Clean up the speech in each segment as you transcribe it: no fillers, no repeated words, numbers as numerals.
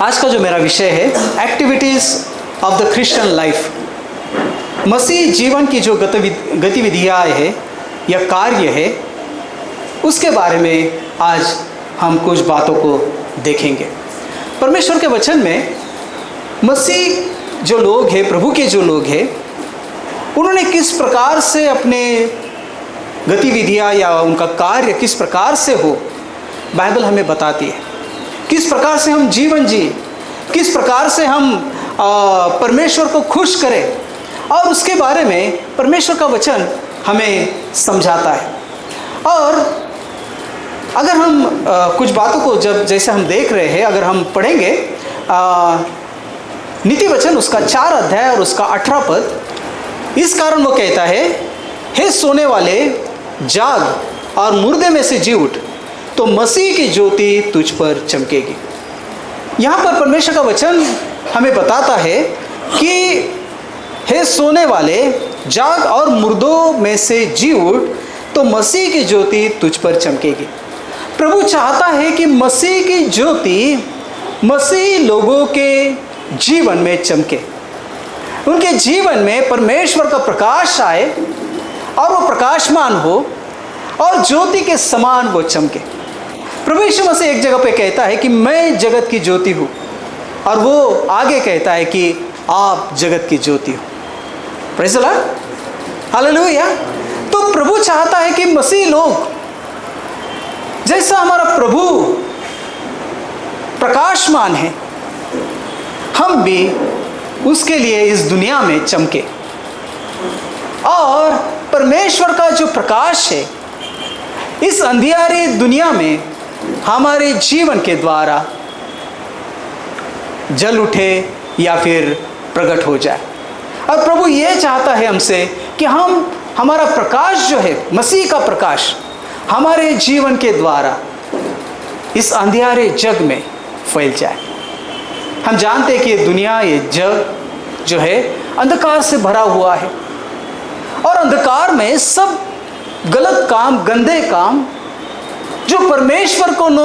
आज का जो मेरा विषय है activities of the Christian life. मसीह जीवन की जो गतिविधियाँ है या कार्य है उसके बारे में आज हम कुछ बातों को देखेंगे। परमेश्वर के वचन में मसीह जो लोग हैं, प्रभु के जो लोग हैं, उन्होंने किस प्रकार से अपने गतिविधियाँ या उनका कार्य किस प्रकार से हो, बाइबल हमें बताती है। किस प्रकार से हम जीवन जिए, किस प्रकार से हम परमेश्वर को खुश करें, और उसके बारे में परमेश्वर का वचन हमें समझाता है। और अगर हम कुछ बातों को जैसे हम देख रहे हैं, अगर हम पढ़ेंगे नीति वचन उसका 4 अध्याय और उसका 18 पद, इस कारण वो कहता है, हे सोने वाले जाग और मुर्दे में से जी उठ, तो मसीह की ज्योति तुझ पर चमकेगी। यहाँ पर परमेश्वर का वचन हमें बताता है कि हे सोने वाले जाग और मुर्दों में से जी उठ, तो मसीह की ज्योति तुझ पर चमकेगी। प्रभु चाहता है कि मसीह की ज्योति मसीह लोगों के जीवन में चमके, उनके जीवन में परमेश्वर का प्रकाश आए और वो प्रकाशमान हो और ज्योति के समान वो चमके। प्रभु यीशु मसीह एक जगह पे कहता है कि मैं जगत की ज्योति हूँ, और वो आगे कहता है कि आप जगत की ज्योति हो। Praise the Lord, hallelujah. तो प्रभु चाहता है कि मसीह लोग, जैसा हमारा प्रभु प्रकाशमान है, हम भी उसके लिए इस दुनिया में चमके, और परमेश्वर का जो प्रकाश है इस अंधियारी दुनिया में हमारे जीवन के द्वारा जल उठे या फिर प्रकट हो जाए। और प्रभु ये चाहता है हमसे कि हमारा प्रकाश जो है, मसीह का प्रकाश, हमारे जीवन के द्वारा इस अंधियारे जग में फैल जाए। हम जानते हैं कि ये दुनिया, ये जग जो है अंधकार से भरा हुआ है, और अंधकार में सब गलत काम, गंदे काम जो परमेश्वर को न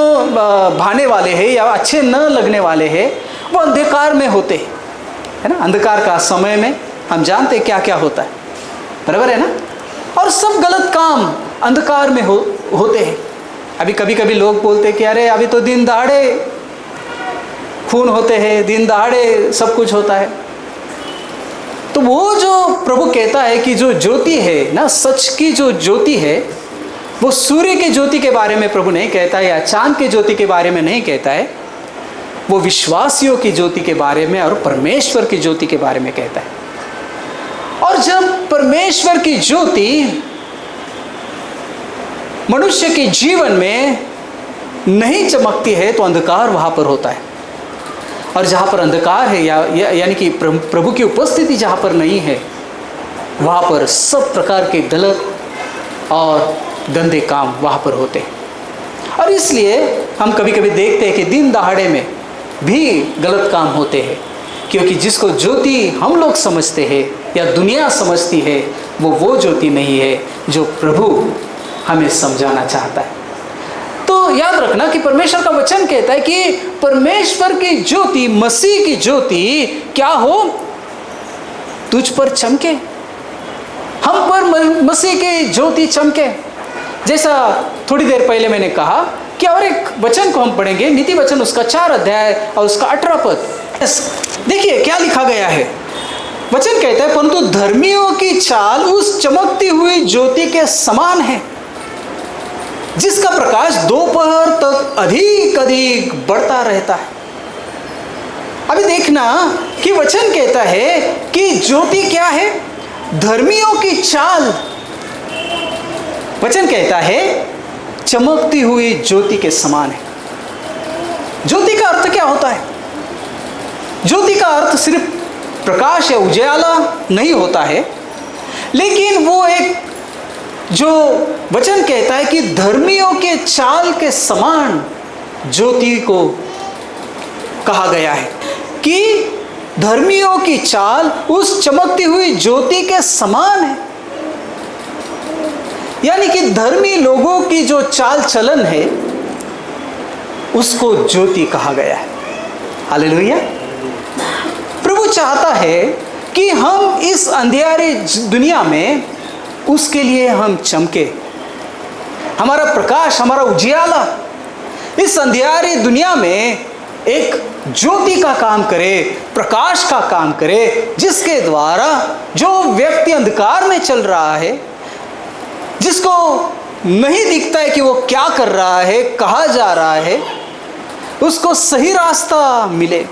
भाने वाले हैं या अच्छे न लगने वाले हैं, वो अंधकार में होते हैं, है ना। अंधकार का समय में हम जानते हैं क्या क्या होता है, बराबर है ना। और सब गलत काम अंधकार में होते हैं। अभी कभी कभी लोग बोलते हैं कि अरे अभी तो दिन दहाड़े खून होते हैं, दिन दहाड़े सब कुछ होता है। तो वो जो प्रभु कहता है कि जो ज्योति है ना, सच की जो ज्योति है, वो सूर्य की ज्योति के बारे में प्रभु नहीं कहता है, या चांद की ज्योति के बारे में नहीं कहता है, वो विश्वासियों की ज्योति के बारे में और परमेश्वर की ज्योति के बारे में कहता है। और जब परमेश्वर की ज्योति मनुष्य के जीवन में नहीं चमकती है तो अंधकार वहाँ पर होता है। और जहाँ पर अंधकार है यानी कि प्रभु की उपस्थिति जहाँ पर नहीं है, वहाँ पर सब प्रकार के गलत और गंदे काम वहाँ पर होते हैं। और इसलिए हम कभी कभी देखते हैं कि दिन दहाड़े में भी गलत काम होते हैं, क्योंकि जिसको ज्योति हम लोग समझते हैं या दुनिया समझती है, वो ज्योति नहीं है जो प्रभु हमें समझाना चाहता है। तो याद रखना कि परमेश्वर का वचन कहता है कि परमेश्वर की ज्योति, मसीह की ज्योति क्या हो, तुझ पर चमके, हम पर मसीह की ज्योति चमके। जैसा थोड़ी देर पहले मैंने कहा कि और एक वचन को हम पढ़ेंगे, नीति वचन उसका 4 अध्याय और उसका 18 पद। देखिए क्या लिखा गया है। वचन कहता है, परंतु धर्मियों की चाल उस चमकती हुई ज्योति के समान है, जिसका प्रकाश दोपहर तक अधिक अधिक बढ़ता रहता है। अभी देखना कि वचन कहता है कि ज्योति क्या है, धर्मियों की चाल। वचन कहता है चमकती हुई ज्योति के समान है। ज्योति का अर्थ क्या होता है? ज्योति का अर्थ सिर्फ प्रकाश या उजाला नहीं होता है, लेकिन वो एक जो वचन कहता है कि धर्मियों के चाल के समान ज्योति को कहा गया है, कि धर्मियों की चाल उस चमकती हुई ज्योति के समान है। यानी कि धर्मी लोगों की जो चाल चलन है उसको ज्योति कहा गया है। हालेलुया। प्रभु चाहता है कि हम इस अंधेरी दुनिया में उसके लिए हम चमके, हमारा प्रकाश, हमारा उजियाला इस अंधेरी दुनिया में एक ज्योति का काम करे, प्रकाश का काम करे, जिसके द्वारा जो व्यक्ति अंधकार में चल रहा है, जिसको नहीं दिखता है कि वो क्या कर रहा है, कहाँ जा रहा है, उसको सही रास्ता मिले,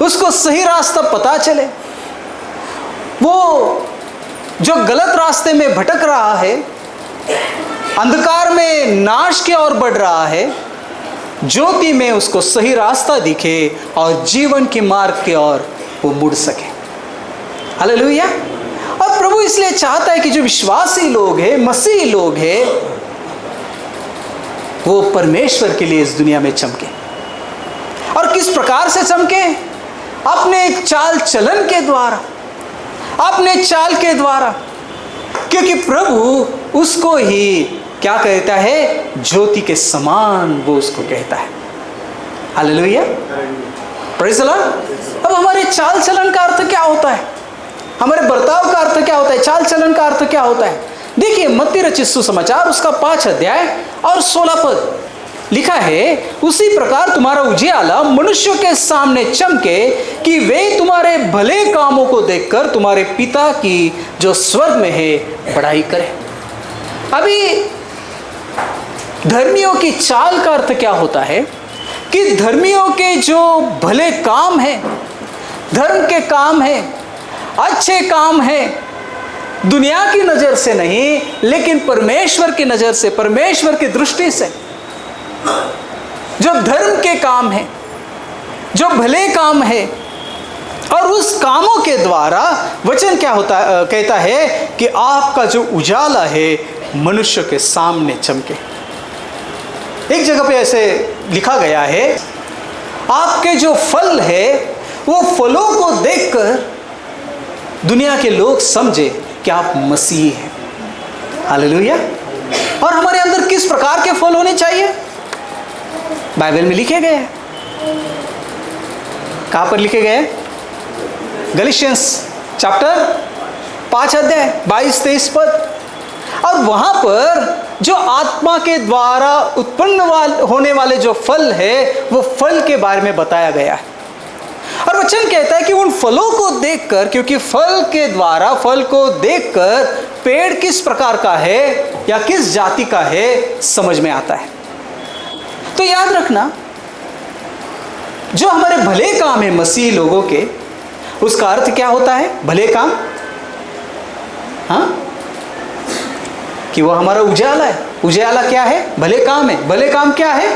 उसको सही रास्ता पता चले। वो जो गलत रास्ते में भटक रहा है, अंधकार में नाश की ओर बढ़ रहा है, ज्योति में उसको सही रास्ता दिखे और जीवन के मार्ग की ओर वो मुड़ सके। हालेलुया। और प्रभु इसलिए चाहता है कि जो विश्वासी लोग हैं, मसीही लोग हैं, वो परमेश्वर के लिए इस दुनिया में चमके। और किस प्रकार से चमके? अपने चाल चलन के द्वारा, अपने चाल के द्वारा, क्योंकि प्रभु उसको ही क्या कहता है? ज्योति के समान वो उसको कहता है। Hallelujah, praise the Lord. अब हमारे चाल चलन का अर्थ क्या होता है? हमारे बर्ताव का अर्थ क्या होता है? चाल चलन का अर्थ क्या होता है? देखिए, मत्ती रचित सुसमाचार उसका 5 अध्याय और 16 पद लिखा है, उसी प्रकार तुम्हारा उजियाला मनुष्यों के सामने चमके कि वे तुम्हारे भले कामों को देखकर तुम्हारे पिता की जो स्वर्ग में है बड़ाई करें। अभी धर्मियों की चाल का अर्थ क्या होता है? कि धर्मियों के जो भले काम हैं, धर्म के काम हैं, अच्छे काम हैं, दुनिया की नज़र से नहीं लेकिन परमेश्वर की नज़र से, परमेश्वर की दृष्टि से जो धर्म के काम है, जो भले काम है, और उस कामों के द्वारा वचन क्या होता कहता है कि आपका जो उजाला है मनुष्य के सामने चमके। एक जगह पे ऐसे लिखा गया है, आपके जो फल है वो फलों को देखकर दुनिया के लोग समझे कि आप मसीही हैं। हालेलुया। और हमारे अंदर किस प्रकार के फल होने चाहिए? बाइबल में लिखे गए हैं। कहाँ पर लिखे गए? गलीशियंस चैप्टर 5 अध्याय 22-23 पद। और वहाँ पर जो आत्मा के द्वारा उत्पन्न होने वाले जो फल है वो फल के बारे में बताया गया है। और वचन कहता है कि उन फलों को देखकर, क्योंकि फल के द्वारा, फल को देखकर पेड़ किस प्रकार का है या किस जाति का है समझ में आता है। तो याद रखना, जो हमारे भले काम है मसीही लोगों के, उसका अर्थ क्या होता है? भले काम, हाँ, कि वो हमारा उजाला है। उजाला क्या है? भले काम है। भले काम क्या है?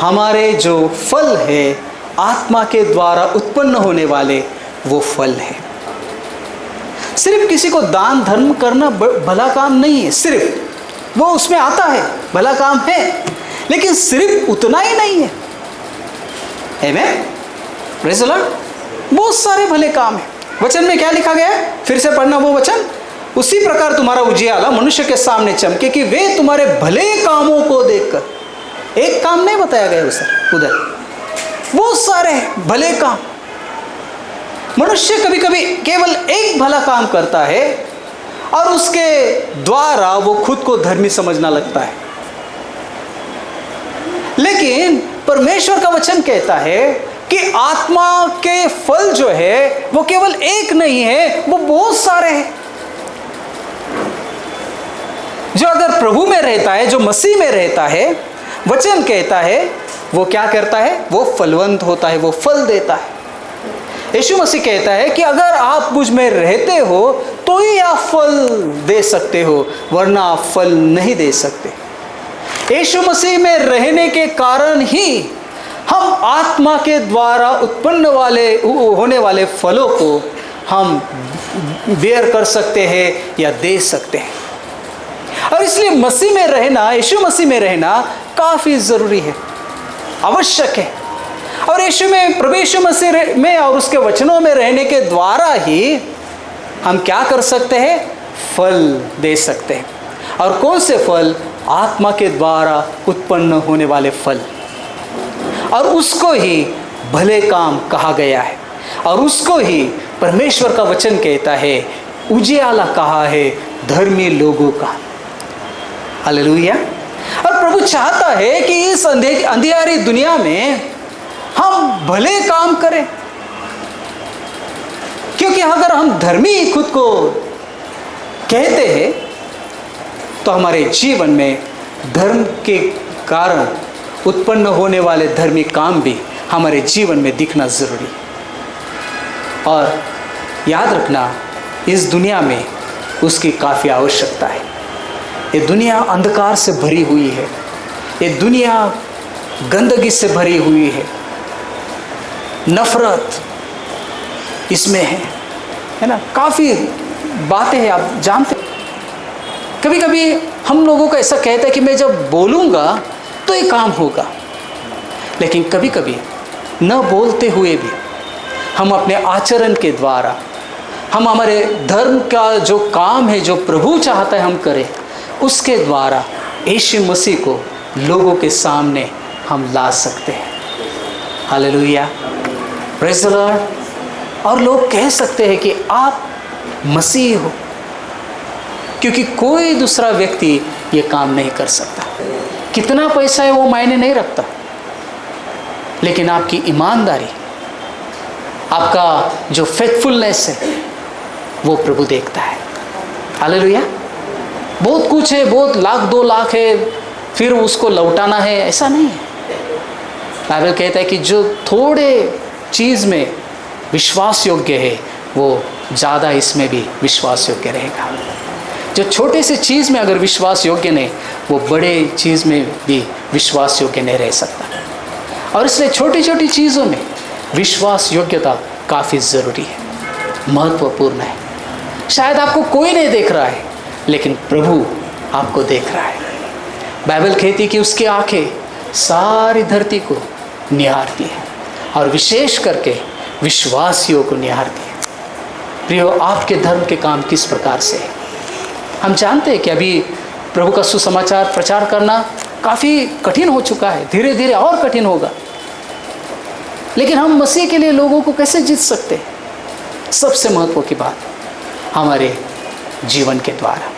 हमारे जो फल है आत्मा के द्वारा उत्पन्न होने वाले वो फल है। सिर्फ किसी को दान धर्म करना भला काम नहीं है, सिर्फ वो उसमें आता है, भला काम है, लेकिन सिर्फ उतना ही नहीं है। आमेन, प्रेज़ द लॉर्ड। बहुत सारे भले काम है। वचन में क्या लिखा गया है? फिर से पढ़ना वो वचन, उसी प्रकार तुम्हारा उजियाला मनुष्य के सामने चमके कि वे तुम्हारे भले कामों को देखकर, एक काम नहीं बताया गया उधर, बहुत सारे भले काम। मनुष्य कभी कभी केवल एक भला काम करता है और उसके द्वारा वो खुद को धर्मी समझना लगता है। लेकिन परमेश्वर का वचन कहता है कि आत्मा के फल जो है वो केवल एक नहीं है, वो बहुत सारे हैं। जो अगर प्रभु में रहता है, जो मसीह में रहता है, वचन कहता है वो क्या करता है? वो फलवंत होता है, वो फल देता है। यीशु मसीह कहता है कि अगर आप मुझ में रहते हो तो ही आप फल दे सकते हो, वरना आप फल नहीं दे सकते। यीशु मसीह में रहने के कारण ही हम आत्मा के द्वारा उत्पन्न होने वाले फलों को हम बेयर कर सकते हैं या दे सकते हैं। और इसलिए मसीह में रहना, यीशु मसीह में रहना काफ़ी ज़रूरी है, आवश्यक है। और यीशु में, प्रभु यीशु मसीह में और उसके वचनों में रहने के द्वारा ही हम क्या कर सकते हैं? फल दे सकते हैं। और कौन से फल? आत्मा के द्वारा उत्पन्न होने वाले फल। और उसको ही भले काम कहा गया है, और उसको ही परमेश्वर का वचन कहता है उजियाला कहा है धर्मी लोगों का। हालेलुया। और प्रभु चाहता है कि इस अंधियारी दुनिया में हम भले काम करें, क्योंकि अगर हम धर्मी खुद को कहते हैं तो हमारे जीवन में धर्म के कारण उत्पन्न होने वाले धर्मी काम भी हमारे जीवन में दिखना जरूरी। और याद रखना, इस दुनिया में उसकी काफ़ी आवश्यकता है। ये दुनिया अंधकार से भरी हुई है, ये दुनिया गंदगी से भरी हुई है, नफरत इसमें है ना, काफ़ी बातें हैं, आप जानते। कभी कभी हम लोगों को ऐसा कहता है कि मैं जब बोलूँगा तो ये काम होगा, लेकिन कभी कभी न बोलते हुए भी हम अपने आचरण के द्वारा, हम हमारे धर्म का जो काम है, जो प्रभु चाहता है हम करें, उसके द्वारा यीशु मसीह को लोगों के सामने हम ला सकते हैं। Hallelujah, praise the Lord. और लोग कह सकते हैं कि आप मसीह हो, क्योंकि कोई दूसरा व्यक्ति ये काम नहीं कर सकता। कितना पैसा है वो मायने नहीं रखता, लेकिन आपकी ईमानदारी, आपका जो फेथफुलनेस है वो प्रभु देखता है। हालेलुया। बहुत कुछ है, बहुत लाख 2 लाख है, फिर उसको लौटाना है, ऐसा नहीं है। बाइबल कहता है कि जो थोड़े चीज़ में विश्वास योग्य है वो ज़्यादा इसमें भी विश्वास योग्य रहेगा। जो छोटे से चीज़ में अगर विश्वास योग्य नहीं, वो बड़े चीज़ में भी विश्वास योग्य नहीं रह सकता। और इसलिए छोटी छोटी चीज़ों में विश्वास योग्यता काफ़ी ज़रूरी है, महत्वपूर्ण है। शायद आपको कोई नहीं देख रहा है, लेकिन प्रभु आपको देख रहा है। बाइबल कहती है कि उसकी आंखें सारी धरती को निहारती है, और विशेष करके विश्वासियों को निहारती है। प्रियो, आपके धर्म के काम किस प्रकार से है? हम जानते हैं कि अभी प्रभु का सुसमाचार प्रचार करना काफ़ी कठिन हो चुका है, धीरे धीरे और कठिन होगा। लेकिन हम मसीह के लिए लोगों को कैसे जीत सकते हैं? सबसे महत्व की बात, हमारे जीवन के द्वारा,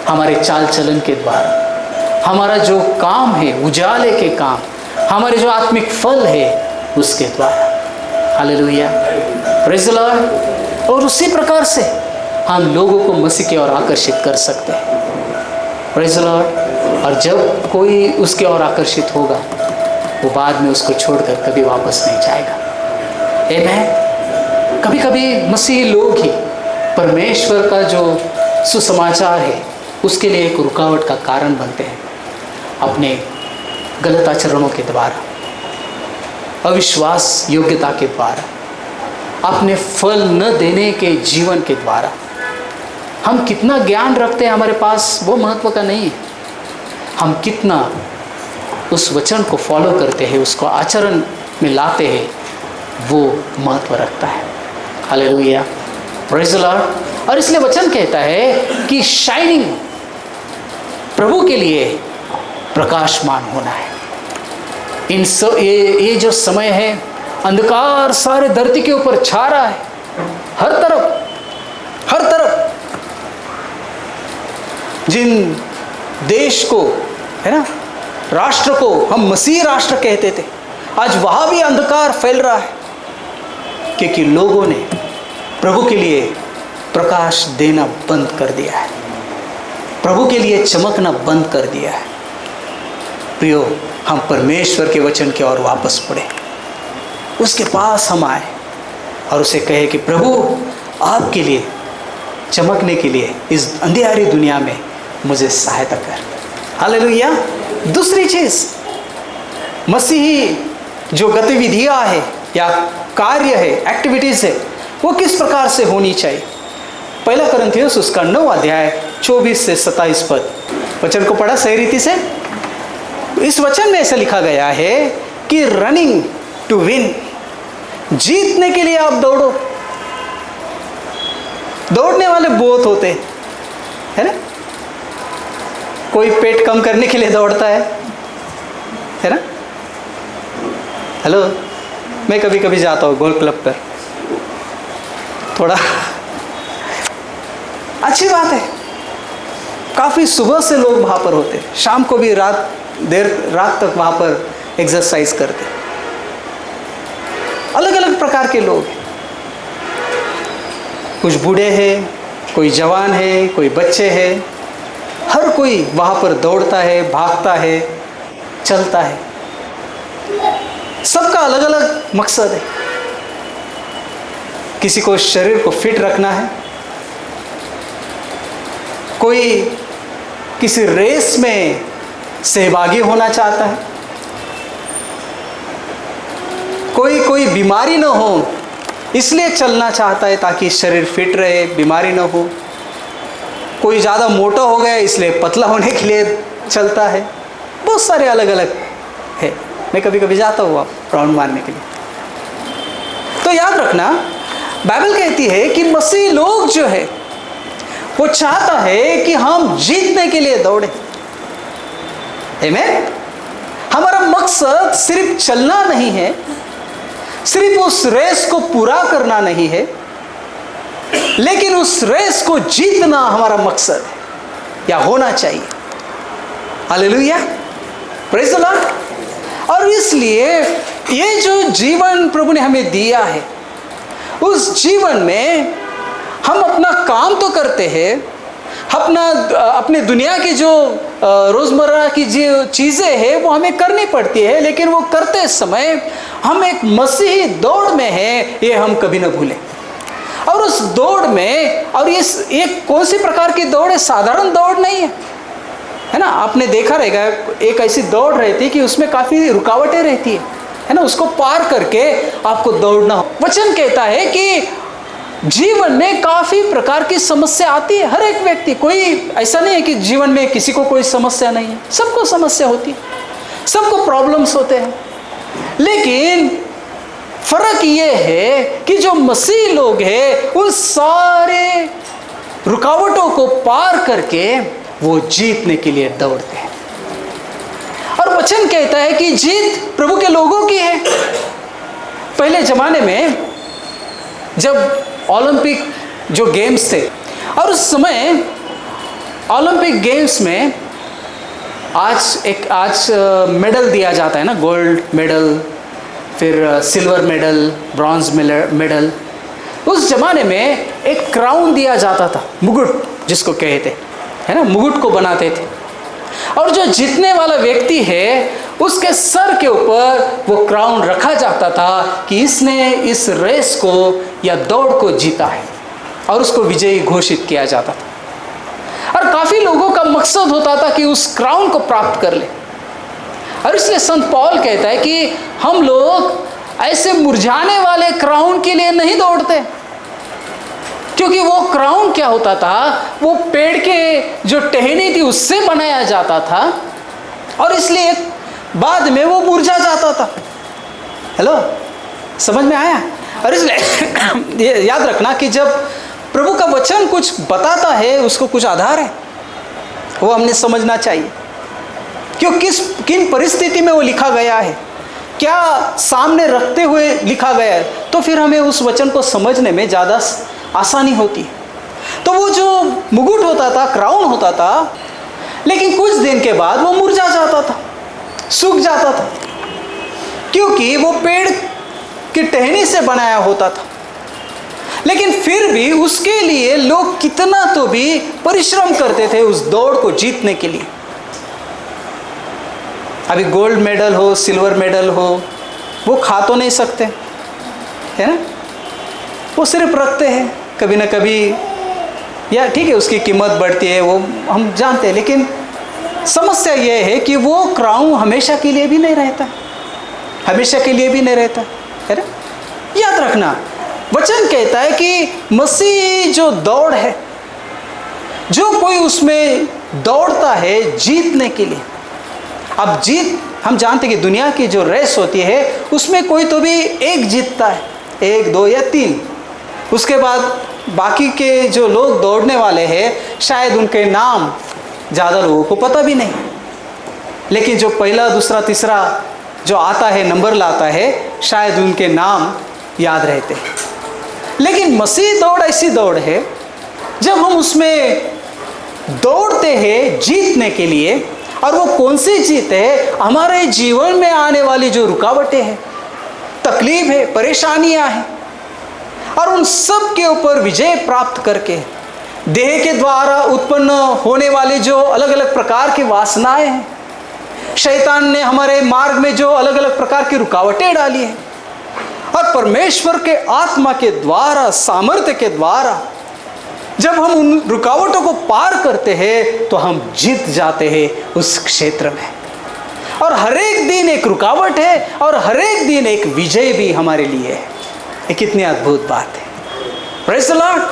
हमारे चाल चलन के द्वारा, हमारा जो काम है, उजाले के काम, हमारे जो आत्मिक फल है उसके द्वारा। Hallelujah, praise the Lord. और उसी प्रकार से हम लोगों को मसीह की ओर आकर्षित कर सकते हैं। Praise the Lord. और जब कोई उसके ओर आकर्षित होगा, वो बाद में उसको छोड़कर कभी वापस नहीं जाएगा। आमीन। कभी कभी मसीही लोग ही परमेश्वर का जो सुसमाचार है उसके लिए एक रुकावट का कारण बनते हैं, अपने गलत आचरणों के द्वारा, अविश्वास योग्यता के द्वारा, अपने फल न देने के जीवन के द्वारा। हम कितना ज्ञान रखते हैं हमारे पास वो महत्व का नहीं है, हम कितना उस वचन को फॉलो करते हैं, उसको आचरण में लाते हैं, वो महत्व रखता है। Hallelujah, praise the Lord. और इसलिए वचन कहता है कि शाइनिंग, प्रभु के लिए प्रकाशमान होना है। ये जो समय है, अंधकार सारे धरती के ऊपर छा रहा है, हर तरफ। जिन देश को, है ना, राष्ट्र को हम मसीह राष्ट्र कहते थे, आज वहाँ भी अंधकार फैल रहा है, क्योंकि लोगों ने प्रभु के लिए प्रकाश देना बंद कर दिया है, प्रभु के लिए चमकना बंद कर दिया है। प्रियो, हम परमेश्वर के वचन की ओर वापस पड़े, उसके पास हम आए और उसे कहे कि प्रभु, आपके लिए चमकने के लिए इस अंधेरी दुनिया में मुझे सहायता कर। हालेलुया। दूसरी चीज़, मसीही जो गतिविधियाँ है या कार्य है, एक्टिविटीज़ है, वो किस प्रकार से होनी चाहिए? 1 कुरिन्थियोस उसका 9 अध्याय 24 से 27 पद, वचन को पढ़ा सही रीति से। इस वचन में ऐसा लिखा गया है कि रनिंग टू विन, जीतने के लिए आप दौड़ो। दौड़ने वाले बहुत होते हैं, है ना। कोई पेट कम करने के लिए दौड़ता है ना। हेलो, मैं कभी कभी जाता हूँ गोल्फ क्लब पर, थोड़ा अच्छी बात है, काफ़ी सुबह से लोग वहाँ पर होते, शाम को भी देर रात तक वहाँ पर एक्सरसाइज करते, अलग अलग प्रकार के लोग हैं, कुछ बूढ़े हैं, कोई जवान है, कोई बच्चे हैं, हर कोई वहाँ पर दौड़ता है, भागता है, चलता है, सबका अलग अलग मकसद है। किसी को शरीर को फिट रखना है, कोई किसी रेस में सहभागी होना चाहता है, कोई बीमारी न हो इसलिए चलना चाहता है ताकि शरीर फिट रहे, बीमारी न हो, कोई ज़्यादा मोटा हो गया इसलिए पतला होने के लिए चलता है, बहुत सारे अलग अलग है। मैं कभी कभी जाता हूँ राउंड मारने के लिए। तो याद रखना, बाइबल कहती है कि मसीह लोग जो है वो चाहता है कि हम जीतने के लिए दौड़े। आमीन। हमारा मकसद सिर्फ चलना नहीं है, सिर्फ उस रेस को पूरा करना नहीं है, लेकिन उस रेस को जीतना हमारा मकसद है या होना चाहिए। Hallelujah, praise the Lord. और इसलिए ये जो जीवन प्रभु ने हमें दिया है, उस जीवन में हम अपना काम तो करते हैं, अपने दुनिया की जो रोज़मर्रा की जो चीज़ें हैं वो हमें करनी पड़ती है, लेकिन वो करते समय हम एक मसीही दौड़ में हैं, ये हम कभी ना भूलें। और उस दौड़ में, और ये कौन सी प्रकार की दौड़ है? साधारण दौड़ नहीं है ना। आपने देखा रहेगा एक ऐसी दौड़ रहती है कि उसमें काफ़ी रुकावटें रहती है ना, उसको पार करके आपको दौड़ना हो। वचन कहता है कि जीवन में काफ़ी प्रकार की समस्या आती है, हर एक व्यक्ति, कोई ऐसा नहीं है कि जीवन में किसी को कोई समस्या नहीं है, सबको समस्या होती है, सबको प्रॉब्लम्स होते हैं। लेकिन फर्क ये है कि जो मसीह लोग हैं उन सारे रुकावटों को पार करके वो जीतने के लिए दौड़ते हैं। और वचन कहता है कि जीत प्रभु के लोगों की है। पहले ज़माने में जब ओलंपिक जो गेम्स थे, और उस समय ओलंपिक गेम्स में आज मेडल दिया जाता है ना, गोल्ड मेडल, फिर सिल्वर मेडल, ब्रॉन्ज मेडल। उस ज़माने में एक क्राउन दिया जाता था, मुकुट जिसको कहते है ना, मुकुट को बनाते थे, और जो जीतने वाला व्यक्ति है उसके सर के ऊपर वो क्राउन रखा जाता था कि इसने इस रेस को या दौड़ को जीता है, और उसको विजयी घोषित किया जाता था। और काफ़ी लोगों का मकसद होता था कि उस क्राउन को प्राप्त कर ले। और इसलिए संत पौल कहता है कि हम लोग ऐसे मुरझाने वाले क्राउन के लिए नहीं दौड़ते, क्योंकि वो क्राउन क्या होता था, वो पेड़ के जो टहनी थी उससे बनाया जाता था, और इसलिए बाद में वो मुरझा जाता था। हेलो, समझ में आया? और इसलिए याद रखना कि जब प्रभु का वचन कुछ बताता है उसको कुछ आधार है, वो हमने समझना चाहिए, क्यों किन परिस्थिति में वो लिखा गया है, क्या सामने रखते हुए लिखा गया है, तो फिर हमें उस वचन को समझने में ज़्यादा आसानी होती है। तो वो जो मुकुट होता था, क्राउन होता था, लेकिन कुछ दिन के बाद वो मुरझा जाता था, सूख जाता था, क्योंकि वो पेड़ की टहनी से बनाया होता था। लेकिन फिर भी उसके लिए लोग कितना तो भी परिश्रम करते थे उस दौड़ को जीतने के लिए। अभी गोल्ड मेडल हो, सिल्वर मेडल हो, वो खा तो नहीं सकते, है ना, वो सिर्फ रखते हैं कभी ना कभी, या ठीक है उसकी कीमत बढ़ती है, वो हम जानते हैं, लेकिन समस्या ये है कि वो क्राउन हमेशा के लिए भी नहीं रहता, हमेशा के लिए भी नहीं रहता, है ना। याद रखना, वचन कहता है कि मसीह जो दौड़ है, जो कोई उसमें दौड़ता है जीतने के लिए। अब जीत, हम जानते हैं कि दुनिया की जो रेस होती है उसमें कोई तो भी एक जीतता है, 1, 2 या 3, उसके बाद बाकी के जो लोग दौड़ने वाले हैं शायद उनके नाम ज़्यादा लोगों को पता भी नहीं, लेकिन जो पहला, दूसरा, तीसरा जो आता है, नंबर लाता है, शायद उनके नाम याद रहते हैं। लेकिन मसीह दौड़ ऐसी दौड़ है जब हम उसमें दौड़ते हैं जीतने के लिए, और वो कौन सी जीत है? हमारे जीवन में आने वाली जो रुकावटें हैं, तकलीफ है, परेशानियां हैं, और उन सब के ऊपर विजय प्राप्त करके देह के द्वारा उत्पन्न होने वाले जो अलग अलग प्रकार की वासनाएं हैं, शैतान ने हमारे मार्ग में जो अलग अलग प्रकार की रुकावटें डाली हैं, और परमेश्वर के आत्मा के द्वारा, सामर्थ्य के द्वारा जब हम उन रुकावटों को पार करते हैं तो हम जीत जाते हैं उस क्षेत्र में। और हर एक दिन एक रुकावट है और हर एक दिन एक विजय भी हमारे लिए है। ये कितनी अद्भुत बात है। Praise the Lord.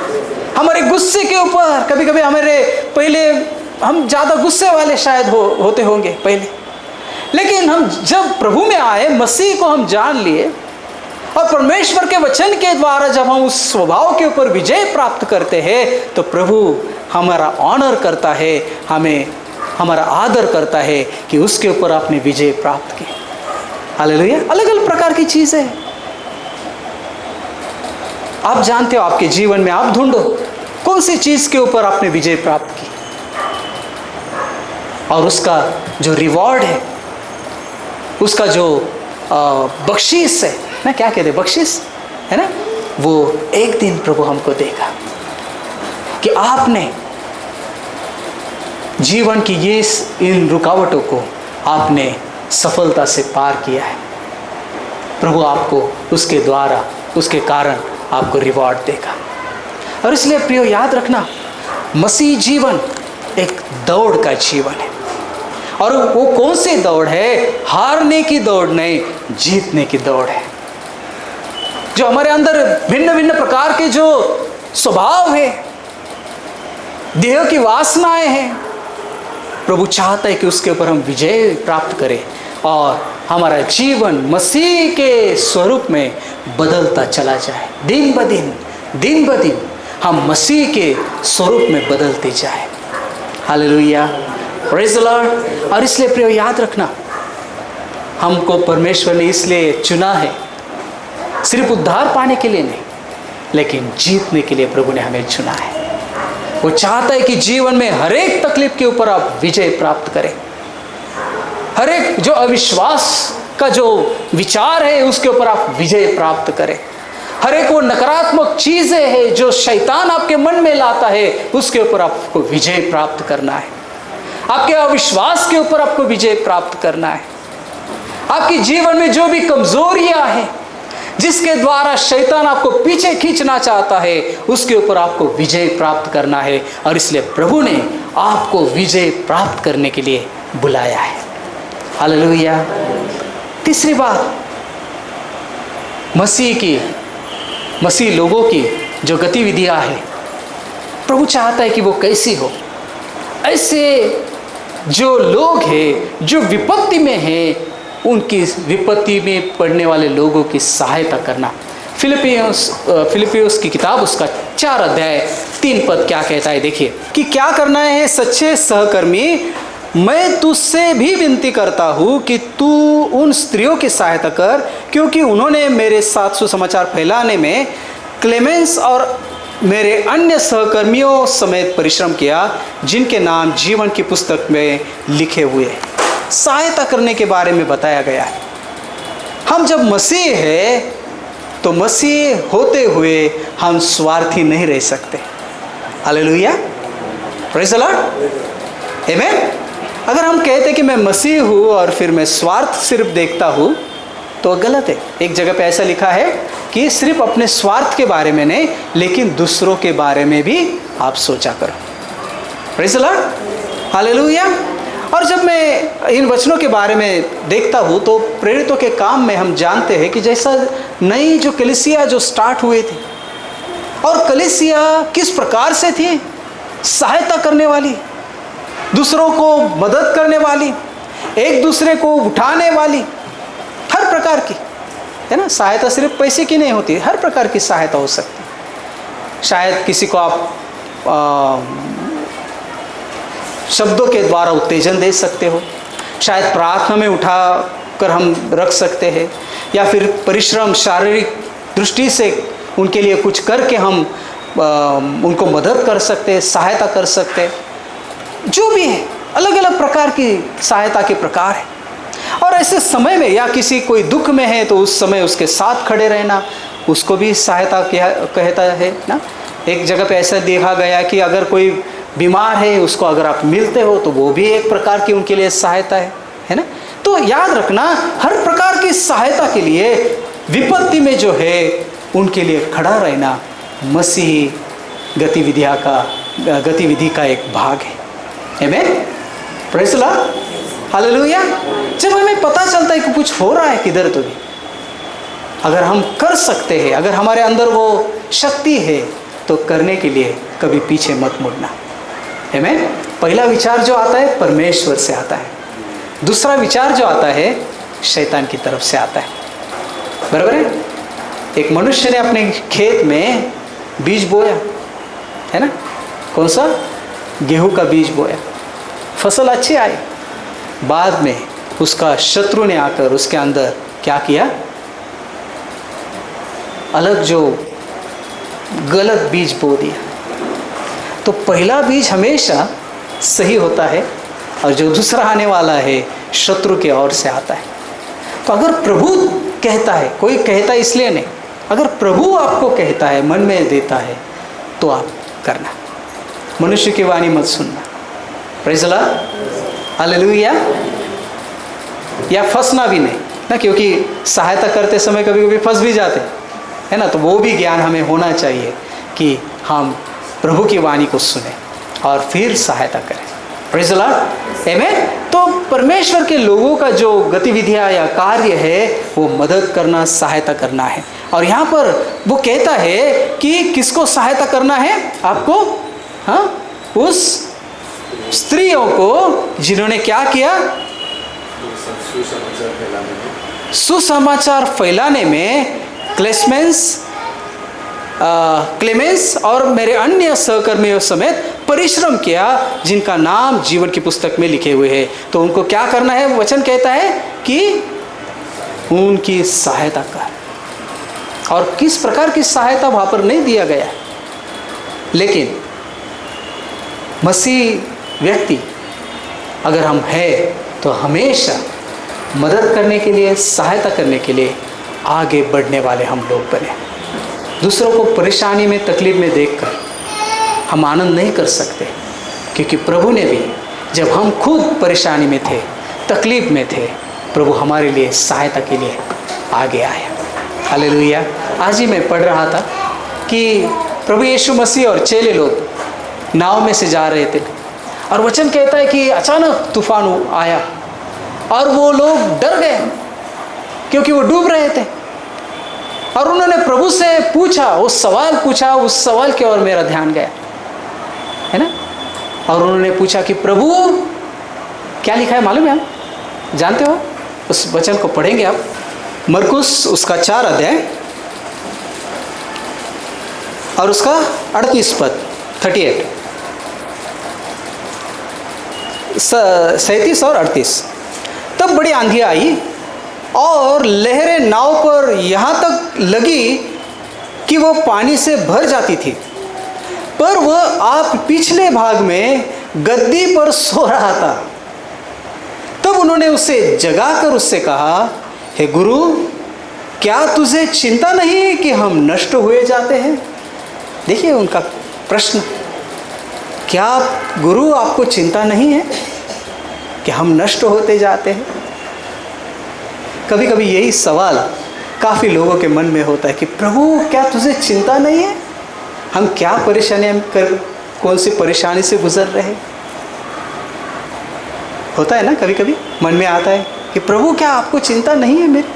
हमारे गुस्से के ऊपर कभी कभी पहले हम ज़्यादा गुस्से वाले शायद होते होंगे पहले, लेकिन हम जब प्रभु में आए, मसीह को हम जान लिए, और परमेश्वर के वचन के द्वारा जब हम उस स्वभाव के ऊपर विजय प्राप्त करते हैं तो प्रभु हमारा ऑनर करता है, हमें हमारा आदर करता है कि उसके ऊपर आपने विजय प्राप्त की। हालेलुया। अलग अलग प्रकार की चीज़ें हैं, आप जानते हो, आपके जीवन में आप ढूंढो कौन सी चीज़ के ऊपर आपने विजय प्राप्त की, और उसका जो रिवॉर्ड है, उसका जो बख्शीश है ना, क्या कहते हैं, बख्शीश है ना, वो एक दिन प्रभु हमको देगा कि आपने जीवन की इन रुकावटों को आपने सफलता से पार किया है। प्रभु आपको उसके द्वारा, उसके कारण आपको रिवॉर्ड देगा। और इसलिए प्रियो, याद रखना, मसीह जीवन एक दौड़ का जीवन है, और वो कौन सी दौड़ है? हारने की दौड़ नहीं, जीतने की दौड़ है। जो हमारे अंदर भिन्न भिन्न प्रकार के जो स्वभाव है, देह की वासनाएं हैं, प्रभु चाहता है कि उसके ऊपर हम विजय प्राप्त करें और हमारा जीवन मसीह के स्वरूप में बदलता चला जाए। दिन ब दिन हम मसीह के स्वरूप में बदलते जाए। Hallelujah, praise the Lord. और इसलिए प्रिय, याद रखना, हमको परमेश्वर ने इसलिए चुना है, सिर्फ उद्धार पाने के लिए नहीं, लेकिन जीतने के लिए प्रभु ने हमें चुना है। वो चाहता है कि जीवन में हर एक तकलीफ के ऊपर आप विजय प्राप्त करें, हर एक जो अविश्वास का जो विचार है उसके ऊपर आप विजय प्राप्त करें, हर एक वो नकारात्मक चीज़ें हैं जो शैतान आपके मन में लाता है उसके ऊपर आपको विजय प्राप्त करना है, आपके अविश्वास के ऊपर आपको विजय प्राप्त करना है, आपके जीवन में जो भी कमजोरियां हैं जिसके द्वारा शैतान आपको पीछे खींचना चाहता है उसके ऊपर आपको विजय प्राप्त करना है। और इसलिए प्रभु ने आपको विजय प्राप्त करने के लिए बुलाया है। हालेलुया। तीसरी बात, मसीह लोगों की जो गतिविधियां हैं, प्रभु चाहता है कि वो कैसी हो। ऐसे जो लोग हैं जो विपत्ति में हैं, उनकी विपत्ति में पड़ने वाले लोगों की सहायता करना। फिलिपियोस की किताब उसका 4 अध्याय 3 पद क्या कहता है, देखिए कि क्या करना है सच्चे सहकर्मी, मैं तुझसे भी विनती करता हूँ कि तू उन स्त्रियों की सहायता कर, क्योंकि उन्होंने मेरे साथ सुसमाचार फैलाने में क्लेमेंस और मेरे अन्य सहकर्मियों समेत परिश्रम किया, जिनके नाम जीवन की पुस्तक में लिखे हुए हैं। सहायता करने के बारे में बताया गया है। हम जब मसीह है तो मसीह होते हुए हम स्वार्थी नहीं रह सकते। हालेलुया, प्रेज़ द लॉर्ड, आमेन। अगर हम कहते कि मैं मसीह हूँ और फिर मैं स्वार्थ सिर्फ देखता हूँ तो गलत है। एक जगह पे ऐसा लिखा है कि सिर्फ अपने स्वार्थ के बारे में नहीं, लेकिन दूसरों के बारे में भी आप सोचा करो। Praise the Lord, hallelujah. और जब मैं इन वचनों के बारे में देखता हूँ तो प्रेरितों के काम में हम जानते हैं कि जैसा नई जो कलीसिया जो स्टार्ट हुए थे, और कलीसिया किस प्रकार से थी, सहायता करने वाली, दूसरों को मदद करने वाली, एक दूसरे को उठाने वाली, हर प्रकार की, है ना। सहायता सिर्फ पैसे की नहीं होती, हर प्रकार की सहायता हो सकती। शायद किसी को आप शब्दों के द्वारा उत्तेजन दे सकते हो, शायद प्रार्थना में कर हम रख सकते हैं, या फिर परिश्रम शारीरिक दृष्टि से उनके लिए कुछ करके हम उनको मदद कर सकते हैं, सहायता कर सकते हैं। जो भी है, अलग अलग प्रकार की सहायता के प्रकार है। और ऐसे समय में, या किसी कोई दुख में है तो उस समय उसके साथ खड़े रहना, उसको भी सहायता कहता है ना। एक जगह पे ऐसा देखा गया कि अगर कोई बीमार है, उसको अगर आप मिलते हो तो वो भी एक प्रकार की उनके लिए सहायता है ना। तो याद रखना, हर प्रकार की सहायता के लिए विपत्ति में जो है उनके लिए खड़ा रहना मसीही गतिविधि का एक भाग है। आमीन, प्रेज़ द लॉर्ड, हालेलुया। जब हमें पता चलता है कि कुछ हो रहा है किधर, तो भी अगर हम कर सकते हैं, अगर हमारे अंदर वो शक्ति है, तो करने के लिए कभी पीछे मत मुड़ना। आमीन। पहला विचार जो आता है परमेश्वर से आता है, दूसरा विचार जो आता है शैतान की तरफ से आता है। बराबर है। एक मनुष्य ने अपने खेत में बीज बोया, है ना, कौन सा, गेहूं का बीज बोया, फसल अच्छी आई। बाद में उसका शत्रु ने आकर उसके अंदर क्या किया, अलग जो गलत बीज बो दिया। तो पहला बीज हमेशा सही होता है, और जो दूसरा आने वाला है शत्रु के ओर से आता है। तो अगर प्रभु कहता है, कोई कहता है इसलिए नहीं, अगर प्रभु आपको कहता है, मन में देता है, तो आप करना, मनुष्य की वाणी मत सुनना। Praise the Lord, hallelujah. या फंसना भी नहीं ना, क्योंकि सहायता करते समय कभी कभी फंस भी जाते है ना। तो वो भी ज्ञान हमें होना चाहिए कि हम प्रभु की वाणी को सुने और फिर सहायता करें। प्रेज़ द लॉर्ड, आमीन। तो परमेश्वर के लोगों का जो गतिविधियाँ या कार्य है वो मदद करना, सहायता करना है। और यहाँ पर वो कहता है कि किसको सहायता करना है आपको, हाँ, उस स्त्रियों को जिन्होंने क्या किया, सुसमाचार फैलाने में क्लेमेंस और मेरे अन्य सहकर्मियों समेत परिश्रम किया, जिनका नाम जीवन की पुस्तक में लिखे हुए हैं। तो उनको क्या करना है, वचन कहता है कि उनकी सहायता कर। और किस प्रकार की सहायता वहाँ पर नहीं दिया गया, लेकिन मसीह व्यक्ति अगर हम हैं तो हमेशा मदद करने के लिए, सहायता करने के लिए आगे बढ़ने वाले हम लोग बने। दूसरों को परेशानी में, तकलीफ में देखकर हम आनंद नहीं कर सकते, क्योंकि प्रभु ने भी, जब हम खुद परेशानी में थे, तकलीफ में थे, प्रभु हमारे लिए सहायता के लिए आगे आया। हालेलुया। आज ही मैं पढ़ रहा था कि प्रभु यीशु मसीह और चेले लोग नाव में से जा रहे थे, और वचन कहता है कि अचानक तूफान आया और वो लोग डर गए, क्योंकि वो डूब रहे थे। और उन्होंने प्रभु से पूछा, उस सवाल की ओर मेरा ध्यान गया, है ना। और उन्होंने पूछा कि प्रभु, क्या लिखा है मालूम है, आप जानते हो? उस वचन को पढ़ेंगे आप, मरकुस उसका 4 अध्याय और उसका 38 पद, 38, 37 और 38। तब बड़ी आंधी आई और लहरें नाव पर यहाँ तक लगी कि वो पानी से भर जाती थी, पर वह आप पिछले भाग में गद्दी पर सो रहा था। तब उन्होंने उसे जगाकर उससे कहा, हे गुरु, क्या तुझे चिंता नहीं कि हम नष्ट हुए जाते हैं? देखिए उनका प्रश्न, क्या गुरु आपको चिंता नहीं है कि हम नष्ट होते जाते हैं? कभी कभी यही सवाल काफ़ी लोगों के मन में होता है कि प्रभु, क्या तुझे चिंता नहीं है, हम क्या कौन सी परेशानी से गुजर रहे हैं? होता है ना, कभी कभी मन में आता है कि प्रभु, क्या आपको चिंता नहीं है मेरी?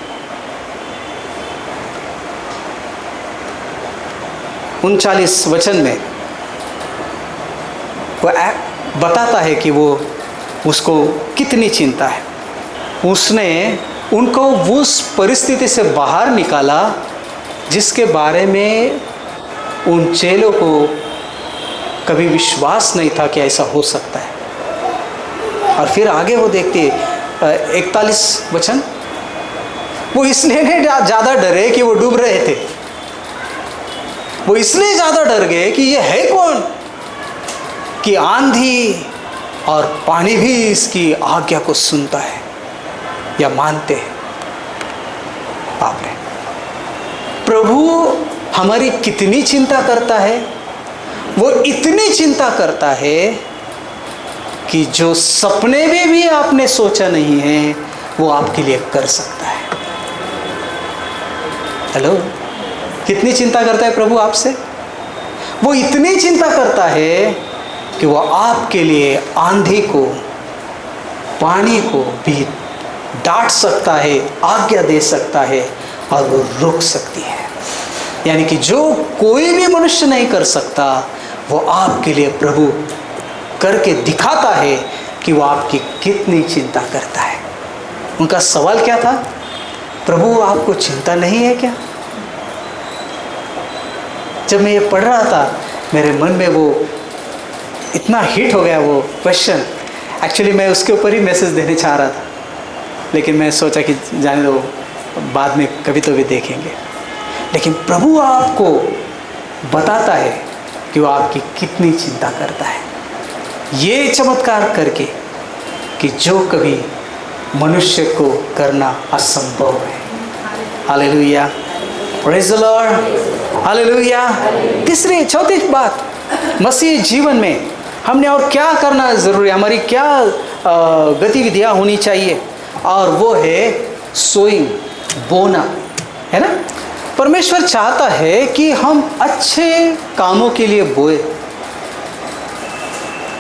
39 वचन में वो बताता है कि वो उसको कितनी चिंता है। उसने उनको उस परिस्थिति से बाहर निकाला जिसके बारे में उन चेलों को कभी विश्वास नहीं था कि ऐसा हो सकता है। और फिर आगे वो देखते 41 वचन, वो इसलिए नहीं ज़्यादा डरे कि वो डूब रहे थे, वो इसलिए ज़्यादा डर गए कि ये है कौन कि आंधी और पानी भी इसकी आज्ञा को सुनता है या मानते हैं। बाप रे, प्रभु हमारी कितनी चिंता करता है। वो इतनी चिंता करता है कि जो सपने में भी आपने सोचा नहीं है वो आपके लिए कर सकता है। हेलो, कितनी चिंता करता है प्रभु आपसे। वो इतनी चिंता करता है कि वो आपके लिए आंधी को, पानी को भी डांट सकता है, आज्ञा दे सकता है और वो रोक सकती है। यानी कि जो कोई भी मनुष्य नहीं कर सकता वो आपके लिए प्रभु करके दिखाता है कि वो आपकी कितनी चिंता करता है। उनका सवाल क्या था? प्रभु आपको चिंता नहीं है क्या? जब मैं ये पढ़ रहा था मेरे मन में वो इतना हिट हो गया वो क्वेश्चन। एक्चुअली मैं उसके ऊपर ही मैसेज देने चाह रहा था, लेकिन मैं सोचा कि जाने दो, बाद में कभी तो भी देखेंगे। लेकिन प्रभु आपको बताता है कि वो आपकी कितनी चिंता करता है, ये चमत्कार करके कि जो कभी मनुष्य को करना असंभव है। Hallelujah, praise the Lord, hallelujah. तीसरी चौथी बात, मसीह जीवन में हमने और क्या करना ज़रूरी है, हमारी क्या गतिविधियाँ होनी चाहिए, और वो है सोइंग, बोना, है ना। परमेश्वर चाहता है कि हम अच्छे कामों के लिए बोए,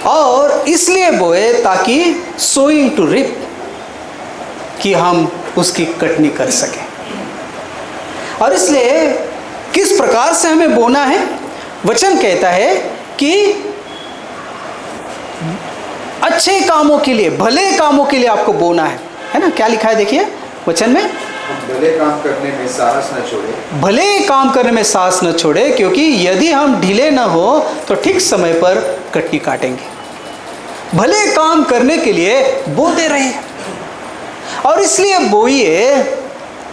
और इसलिए बोए ताकि सोइंग टू रिप, कि हम उसकी कटनी कर सकें। और इसलिए किस प्रकार से हमें बोना है? वचन कहता है कि अच्छे कामों के लिए, भले कामों के लिए आपको बोना है ना। क्या लिखा है देखिए वचन में, भले काम करने में साहस न छोड़े, भले काम करने में साहस न छोड़े, क्योंकि यदि हम ढीले न हो तो ठीक समय पर कटनी काटेंगे। भले काम करने के लिए बोते रहे, और इसलिए बोइए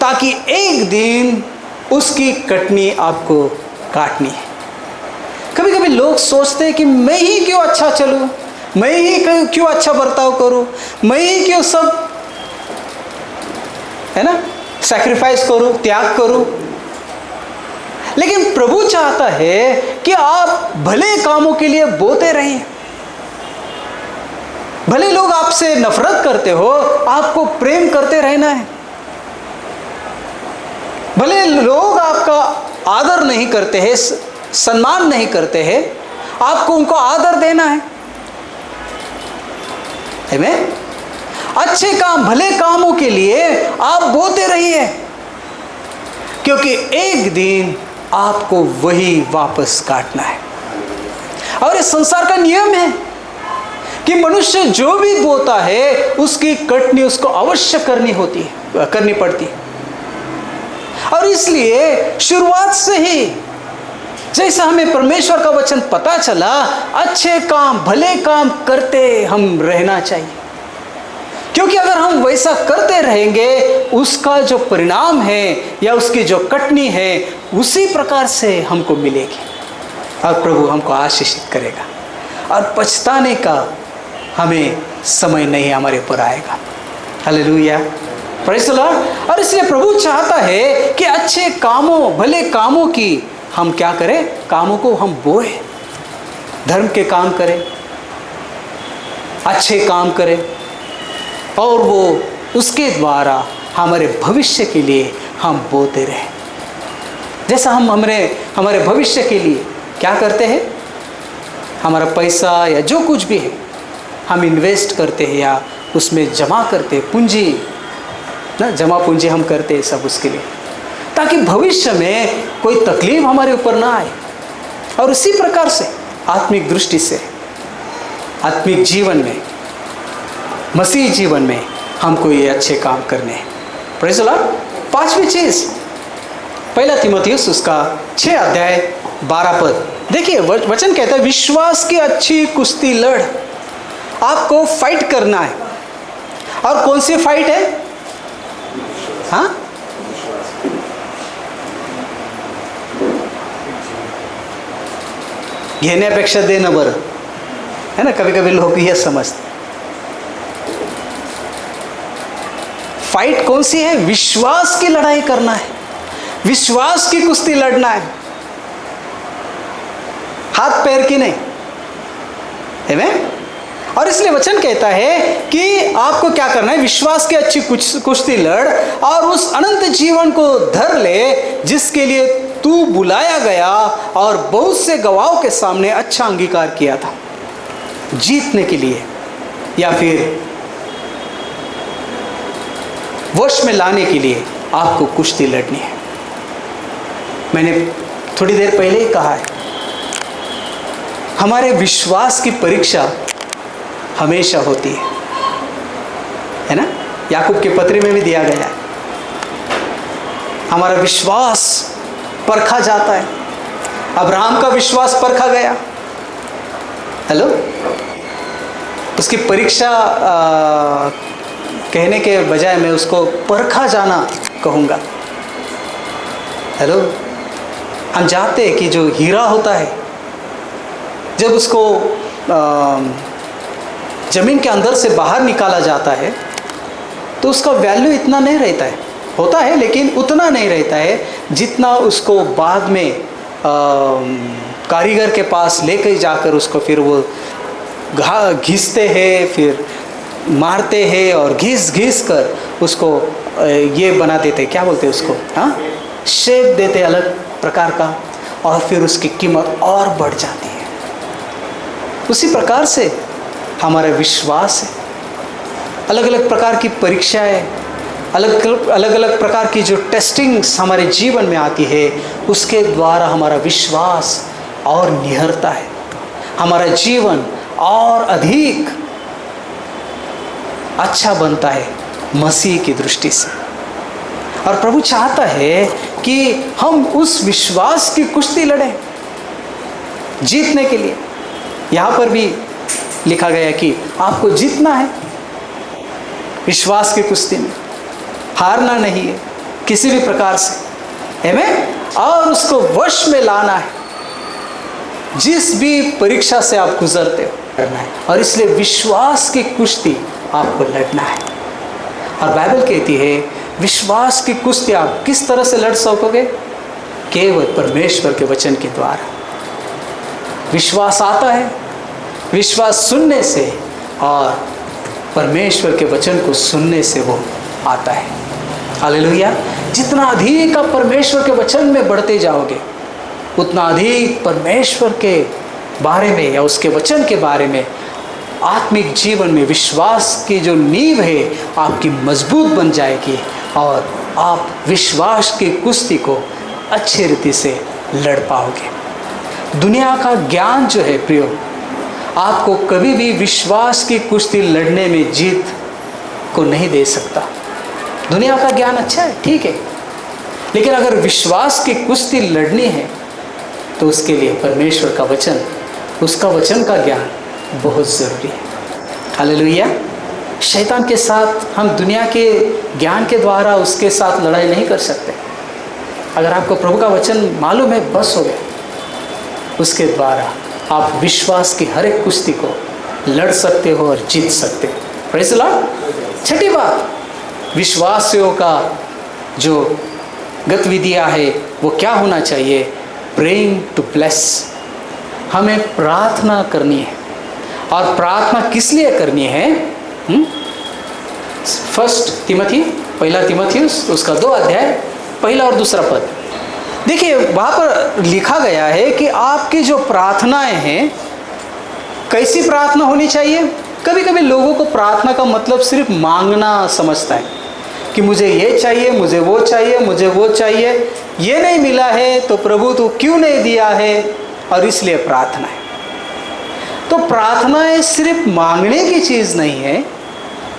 ताकि एक दिन उसकी कटनी आपको काटनी है। कभी कभी लोग सोचते हैं कि मैं ही क्यों अच्छा चलूं, मैं ही क्यों अच्छा बर्ताव करूं, मैं ही क्यों सब, है ना, सैक्रिफाइस करूं, त्याग करूं। लेकिन प्रभु चाहता है कि आप भले कामों के लिए बोते रहिए। भले लोग आपसे नफरत करते हो, आपको प्रेम करते रहना है। भले लोग आपका आदर नहीं करते हैं, सम्मान नहीं करते हैं, आपको उनको आदर देना है। आमीन। अच्छे काम, भले कामों के लिए आप बोते रहिए, क्योंकि एक दिन आपको वही वापस काटना है। और इस संसार का नियम है कि मनुष्य जो भी बोता है उसकी कटनी उसको अवश्य करनी पड़ती है। और इसलिए शुरुआत से ही जैसा हमें परमेश्वर का वचन पता चला, अच्छे काम, भले काम करते हम रहना चाहिए। क्योंकि अगर हम वैसा करते रहेंगे, उसका जो परिणाम है या उसकी जो कटनी है उसी प्रकार से हमको मिलेगी, और प्रभु हमको आशीषित करेगा, और पछताने का हमें समय नहीं हमारे ऊपर आएगा। Hallelujah, praise the Lord. और इसलिए प्रभु चाहता है कि अच्छे कामों, भले कामों की हम क्या करें, कामों को हम बोए, धर्म के काम करें, अच्छे काम करें, और वो उसके द्वारा हमारे भविष्य के लिए हम बोते रहें। जैसा हम हमारे भविष्य के लिए क्या करते हैं, हमारा पैसा या जो कुछ भी है हम इन्वेस्ट करते हैं या उसमें जमा करते हैं, पूंजी ना, जमा पूंजी हम करते हैं सब उसके लिए, ताकि भविष्य में कोई तकलीफ हमारे ऊपर ना आए। और उसी प्रकार से आत्मिक दृष्टि से, आत्मिक जीवन में, मसीह जीवन में हमको ये अच्छे काम करने हैं। Praise the Lord. पांचवी चीज, पहला तीमुथियुस उसका 6 अध्याय 12 पद देखिए, वचन कहता है, विश्वास की अच्छी कुश्ती लड़। आपको फाइट करना है। और कौन सी फाइट है? हाँ, घेण्यापेक्षा देणं बरं, है ना. कभी कभी लोग ये समझते. फाइट कौन सी है? विश्वास की लड़ाई करना है, विश्वास की कुश्ती लड़ना है, हाथ पैर की नहीं. आमीन. और इसलिए वचन कहता है कि आपको क्या करना है? विश्वास की अच्छी कुश्ती लड़ और उस अनंत जीवन को धर ले जिसके लिए तू बुलाया गया और बहुत से गवाहों के सामने अच्छा अंगीकार किया था. जीतने के लिए या फिर वश में लाने के लिए आपको कुश्ती लड़नी है. मैंने थोड़ी देर पहले ही कहा है, हमारे विश्वास की परीक्षा हमेशा होती है ना. याकूब के पत्री में भी दिया गया है, हमारा विश्वास परखा जाता है. अब्राहम का विश्वास परखा गया. हेलो. उसकी परीक्षा कहने के बजाय मैं उसको परखा जाना कहूँगा. हेलो. हम जानते हैं कि जो हीरा होता है, जब उसको ज़मीन के अंदर से बाहर निकाला जाता है तो उसका वैल्यू इतना नहीं रहता है. होता है लेकिन उतना नहीं रहता है जितना उसको बाद में कारीगर के पास लेकर जाकर उसको फिर वो घिसते हैं, फिर मारते हैं और घिस घिस कर उसको ये बना देते, क्या बोलते हैं उसको, हाँ, शेप देते अलग प्रकार का, और फिर उसकी कीमत और बढ़ जाती है. उसी प्रकार से हमारा विश्वास है. अलग अलग प्रकार की परीक्षाएं, अलग अलग प्रकार की जो टेस्टिंग्स हमारे जीवन में आती है, उसके द्वारा हमारा विश्वास और निहरता है, हमारा जीवन और अधिक अच्छा बनता है मसीह की दृष्टि से. और प्रभु चाहता है कि हम उस विश्वास की कुश्ती लड़ें जीतने के लिए. यहाँ पर भी लिखा गया कि आपको जीतना है विश्वास की कुश्ती में, हारना नहीं है किसी भी प्रकार से. आमीन. और उसको वश में लाना है, जिस भी परीक्षा से आप गुजरते हो करना है. और इसलिए विश्वास की कुश्ती आपको लड़ना है. और बाइबल कहती है विश्वास की कुश्ती आप किस तरह से लड़ सकोगे? केवल परमेश्वर के वचन के द्वारा. विश्वास आता है विश्वास सुनने से, और परमेश्वर के वचन को सुनने से वो आता है. हालेलुया. जितना अधिक आप परमेश्वर के वचन में बढ़ते जाओगे, उतना अधिक परमेश्वर के बारे में या उसके वचन के बारे में आत्मिक जीवन में विश्वास की जो नींव है आपकी मजबूत बन जाएगी, और आप विश्वास की कुश्ती को अच्छी रीति से लड़ पाओगे. दुनिया का ज्ञान जो है प्रियो, आपको कभी भी विश्वास की कुश्ती लड़ने में जीत को नहीं दे सकता. दुनिया का ज्ञान अच्छा है, ठीक है, लेकिन अगर विश्वास की कुश्ती लड़नी है तो उसके लिए परमेश्वर का वचन, उसका वचन का ज्ञान बहुत ज़रूरी है. हालेलुया. शैतान के साथ हम दुनिया के ज्ञान के द्वारा उसके साथ लड़ाई नहीं कर सकते. अगर आपको प्रभु का वचन मालूम है, बस हो गया. उसके द्वारा आप विश्वास की हर एक कुश्ती को लड़ सकते हो और जीत सकते हो. Praise the Lord. छठी बात, विश्वासियों का जो गतिविधियाँ है वो क्या होना चाहिए? Praying to bless. हमें प्रार्थना करनी है. और प्रार्थना किस लिए करनी है? फर्स्ट तिमोथी, पहला तिमोथियुस उसका 2 अध्याय, पहला और दूसरा पद. देखिए वहाँ पर लिखा गया है कि आपकी जो प्रार्थनाएं हैं, कैसी प्रार्थना होनी चाहिए? कभी कभी लोगों को प्रार्थना का मतलब सिर्फ मांगना समझता है कि मुझे ये चाहिए, मुझे वो चाहिए, मुझे वो चाहिए, ये नहीं मिला है तो प्रभु तो क्यों नहीं दिया है, और इसलिए प्रार्थना है. तो प्रार्थनाएं सिर्फ मांगने की चीज़ नहीं है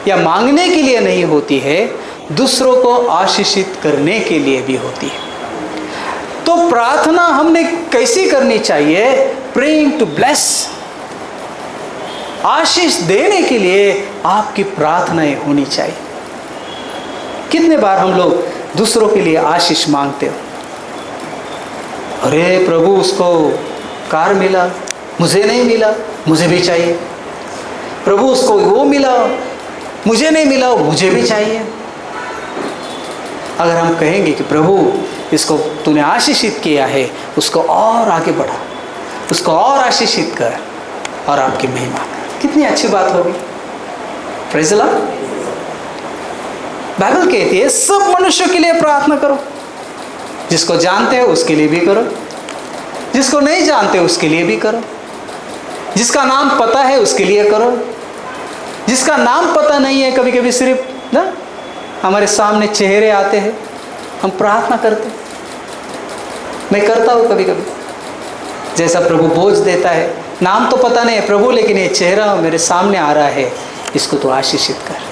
या मांगने के लिए नहीं होती है, दूसरों को आशीषित करने के लिए भी होती है. तो प्रार्थना हमने कैसी करनी चाहिए? Praying to bless. आशीष देने के लिए आपकी प्रार्थनाएं होनी चाहिए. कितने बार हम लोग दूसरों के लिए आशीष मांगते हो? अरे प्रभु उसको कार मिला, मुझे नहीं मिला, मुझे भी चाहिए। प्रभु उसको वो मिला, मुझे नहीं मिला, मुझे भी चाहिए। अगर हम कहेंगे कि प्रभु इसको तूने आशीषित किया है, उसको और आगे बढ़ा, उसको और आशीषित कर और आपकी महिमा कर, कितनी अच्छी बात होगी। Praise the Lord. बाइबल कहती है सब मनुष्यों के लिए प्रार्थना करो, जिसको जानते हो उसके लिए भी करो, जिसको नहीं जानते उसके लिए भी करो, जिसका नाम पता है उसके लिए करो, जिसका नाम पता नहीं है। कभी कभी सिर्फ ना हमारे सामने चेहरे आते हैं, हम प्रार्थना करते, मैं करता हूँ कभी कभी, जैसा प्रभु बोझ देता है, नाम तो पता नहीं है प्रभु, लेकिन ये चेहरा मेरे सामने आ रहा है, इसको तो आशीषित कर।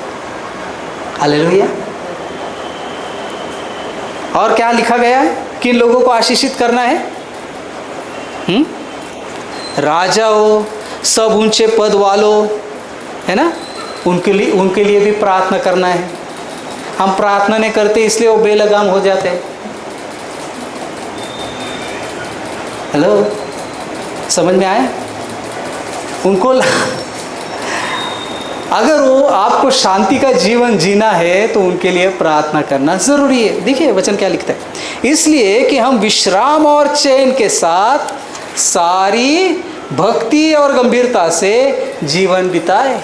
हालेलुया। और क्या लिखा गया है, किन लोगों को आशीषित करना है? राजाओं, सब ऊंचे पद वालों, है ना, उनके लिए भी प्रार्थना करना है। हम प्रार्थना नहीं करते इसलिए वो बेलगाम हो जाते हैं। हेलो, समझ में आया? उनको अगर वो आपको शांति का जीवन जीना है तो उनके लिए प्रार्थना करना जरूरी है। देखिए वचन क्या लिखता है, इसलिए कि हम विश्राम और चैन के साथ सारी भक्ति और गंभीरता से जीवन बिताए।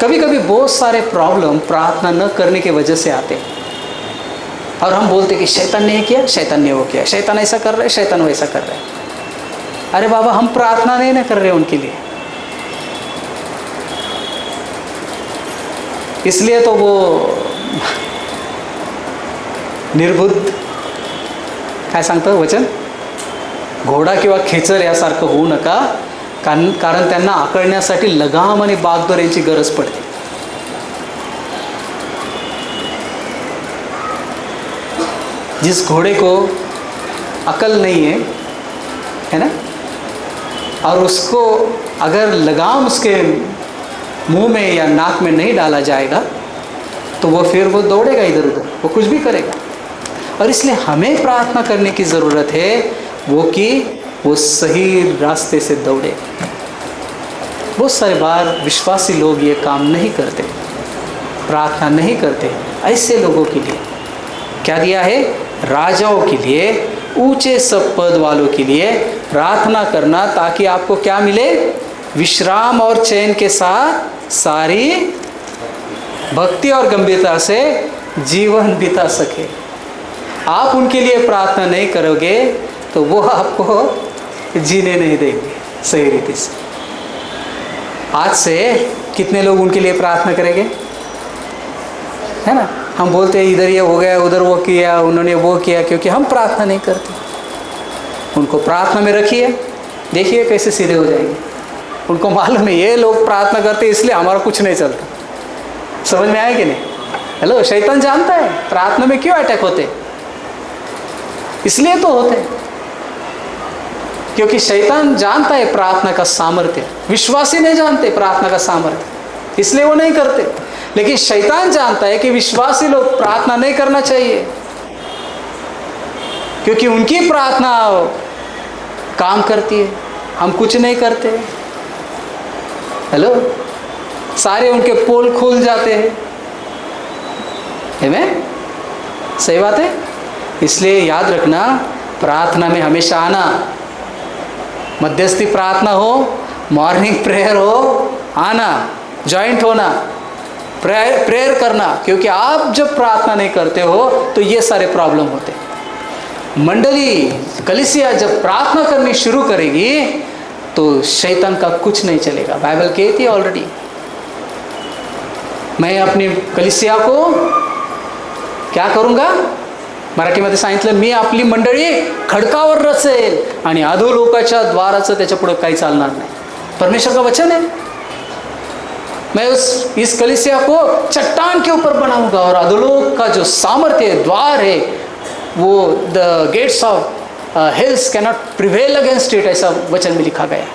कभी कभी बहुत सारे प्रॉब्लम प्रार्थना न करने की वजह से आते हैं, और हम बोलते कि शैतान ने किया, शैतान ने वो किया, शैतान ऐसा कर रहा है, शैतान वैसा कर रहा है। अरे बाबा, हम प्रार्थना नहीं कर रहे उनके लिए, इसलिए तो वो निर्बुद्ध काय सांगतं वचन, घोडा किंवा खेचर यासारखं होऊ नका, कारण त्यांना आकळण्यासाठी लगाम आणि बागदोर यांची गरज पडते। जिस घोड़े को अकल नहीं है ना, और उसको अगर लगाम उसके मुंह में या नाक में नहीं डाला जाएगा तो वो फिर वो दौड़ेगा इधर उधर, वो कुछ भी करेगा। और इसलिए हमें प्रार्थना करने की ज़रूरत है वो कि वो सही रास्ते से दौड़े। बहुत सारे बार विश्वासी लोग ये काम नहीं करते, प्रार्थना नहीं करते। ऐसे लोगों के लिए क्या दिया है? राजाओं के लिए, ऊंचे सब पद वालों के लिए प्रार्थना करना, ताकि आपको क्या मिले? विश्राम और चैन के साथ सारी भक्ति और गंभीरता से जीवन बिता सके। आप उनके लिए प्रार्थना नहीं करोगे तो वो आपको जीने नहीं देंगे सही रीति से। आज से कितने लोग उनके लिए प्रार्थना करेंगे? है ना, हम बोलते हैं इधर ये हो गया, उधर वो किया, उन्होंने वो किया, क्योंकि हम प्रार्थना नहीं करते। उनको प्रार्थना में रखिए, देखिए कैसे सीधे हो जाएंगे। उनको मालूम है ये लोग प्रार्थना करते इसलिए हमारा कुछ नहीं चलता। समझ में आया कि नहीं? हेलो, शैतान जानता है प्रार्थना में क्यों अटैक होते, इसलिए तो होते, क्योंकि शैतान जानता है प्रार्थना का सामर्थ्य। विश्वासी नहीं जानते प्रार्थना का सामर्थ्य, इसलिए वो नहीं करते। लेकिन शैतान जानता है कि विश्वासी लोग प्रार्थना नहीं करना चाहिए, क्योंकि उनकी प्रार्थना काम करती है, हम कुछ नहीं करते। हेलो, सारे उनके पोल खुल जाते हैं। आमीन, सही बात है। इसलिए याद रखना, प्रार्थना में हमेशा आना, मध्यस्थी प्रार्थना हो, मॉर्निंग प्रेयर हो, आना, जॉइंट होना, प्रेयर करना, क्योंकि आप जब प्रार्थना नहीं करते हो तो ये सारे प्रॉब्लम होते। मंडली, कलीसिया जब प्रार्थना करनी शुरू करेगी तो शैतान का कुछ नहीं चलेगा। बाइबल कहती है ऑलरेडी, मैं अपनी कलीसिया को क्या करूँगा, मराठीमध्ये सांगितलं, मी आपली मंडळी खडकावर रचेल आणि अधोलोकाच्या द्वाराचं त्याच्या पुढे काही चालणार नाही। परमेश्वर का वचन है। मैं इस कलीसिया को चट्टान के ऊपर बनाऊंगा और अधोलोक का जो सामर्थ्य द्वार है वो the gates of hills cannot prevail against it, ऐसा वचन में लिखा गया।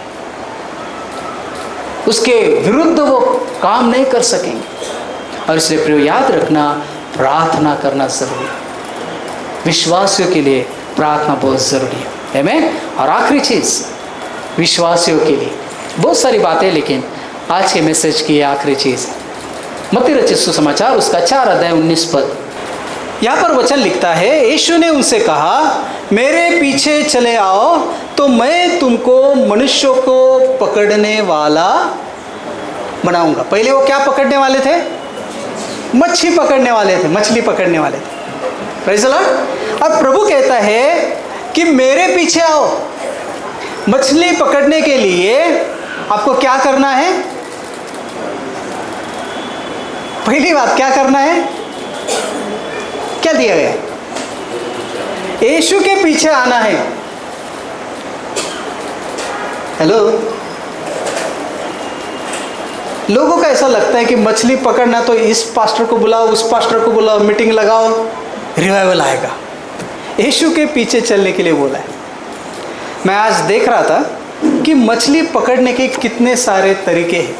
उसके विरुद्ध वो काम नहीं कर सकेंगे। और इसलिए प्रिय याद रखना, प्रार्थना करना जरूरी है। विश्वासियों के लिए प्रार्थना बहुत ज़रूरी है। आमीन। और आखिरी चीज़, विश्वासियों के लिए। बहुत सारी बातें, लेकिन आज के मैसेज की आखिरी चीज़ मत्ती रचित सुसमाचार उसका 4 अध्याय 19 पद। यहाँ पर वचन लिखता है, यीशु ने उनसे कहा, मेरे पीछे चले आओ तो मैं तुमको मनुष्यों को पकड़ने वाला बनाऊंगा। पहले वो क्या पकड़ने वाले थे? मच्छी पकड़ने वाले थे, मछली पकड़ने वाले थे। Praise the Lord. अब प्रभु कहता है कि मेरे पीछे आओ। मछली पकड़ने के लिए आपको क्या करना है? पहली बात क्या करना है? क्या दिया गया? यीशु के पीछे आना है। हेलो, लोगों का ऐसा लगता है कि मछली पकड़ना तो इस पास्टर को बुलाओ, उस पास्टर को बुलाओ, मीटिंग लगाओ, रिवाइवल आएगा। यीशु के पीछे चलने के लिए बोला है। मैं आज देख रहा था कि मछली पकड़ने के कितने सारे तरीके हैं,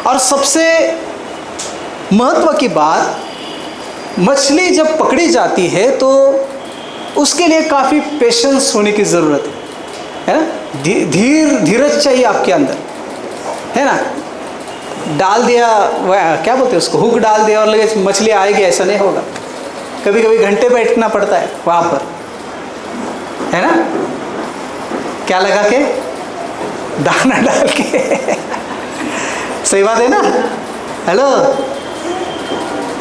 और सबसे महत्व की बात, मछली जब पकड़ी जाती है तो उसके लिए काफ़ी पेशेंस होने की ज़रूरत है ना। धीरज चाहिए आपके अंदर, है ना। डाल दिया, क्या बोलते हैं उसको, हुक डाल दिया और लगे मछली आएगी, ऐसा नहीं होगा। कभी कभी घंटे बैठना पड़ता है वहाँ पर, है ना। क्या लगा के? दाना डाल के। सही बात है ना। Hello,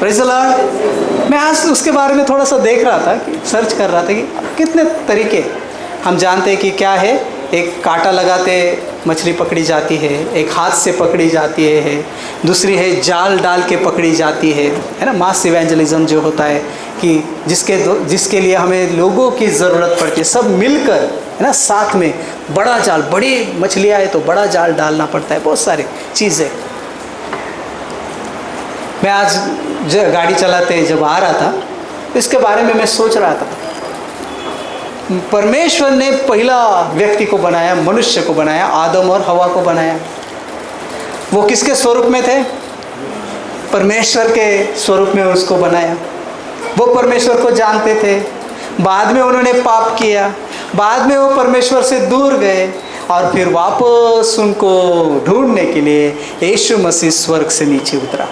praise the Lord. मैं आज उसके बारे में थोड़ा सा देख रहा था, कि सर्च कर रहा था कि कितने तरीके हम जानते हैं कि क्या है। एक कांटा लगाते मछली पकड़ी जाती है, एक हाथ से पकड़ी जाती है, दूसरी है जाल डाल के पकड़ी जाती है ना। मास इवेंजलिज्म जो होता है कि जिसके लिए हमें लोगों की ज़रूरत पड़ती है, सब मिलकर, है ना, साथ में बड़ा जाल, बड़ी मछलियाँ है तो बड़ा जाल डालना पड़ता है, बहुत सारी चीज़ें। मैं आज गाड़ी चलाते जब आ रहा था, इसके बारे में मैं सोच रहा था। परमेश्वर ने पहला व्यक्ति को बनाया, मनुष्य को बनाया, आदम और हवा को बनाया। वो किसके स्वरूप में थे? परमेश्वर के स्वरूप में उसको बनाया। वो परमेश्वर को जानते थे। बाद में उन्होंने पाप किया, बाद में वो परमेश्वर से दूर गए, और फिर वापस उनको ढूंढने के लिए यीशु मसीह स्वर्ग से नीचे उतरा,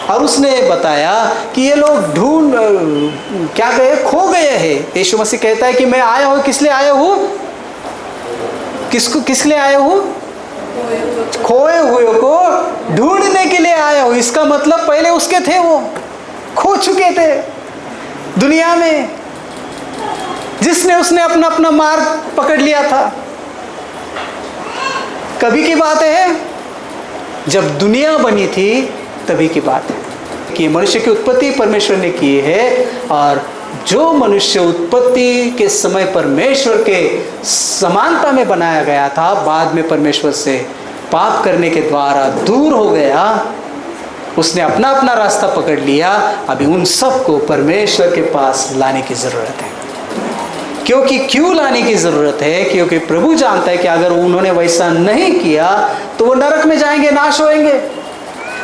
और उसने बताया कि ये लोग क्या गए, खो गए हैं। यीशु मसीह कहता है कि मैं आया हूँ, किस लिए आया हूँ? किस लिए आया हूँ? खोए हुए को ढूंढने के लिए आया हूँ। इसका मतलब पहले उसके थे, वो खो चुके थे दुनिया में, जिसने उसने अपना अपना मार्ग पकड़ लिया था। कभी की बात है, जब दुनिया बनी थी तभी की बात है कि मनुष्य की उत्पत्ति परमेश्वर ने की है, और जो मनुष्य उत्पत्ति के समय परमेश्वर के समानता में बनाया गया था, बाद में परमेश्वर से पाप करने के द्वारा दूर हो गया, उसने अपना अपना रास्ता पकड़ लिया। अभी उन सबको परमेश्वर के पास लाने की ज़रूरत है। क्यों लाने की ज़रूरत है? क्योंकि प्रभु जानता है कि अगर उन्होंने वैसा नहीं किया तो वो नरक में जाएंगे, नाश होएंगे,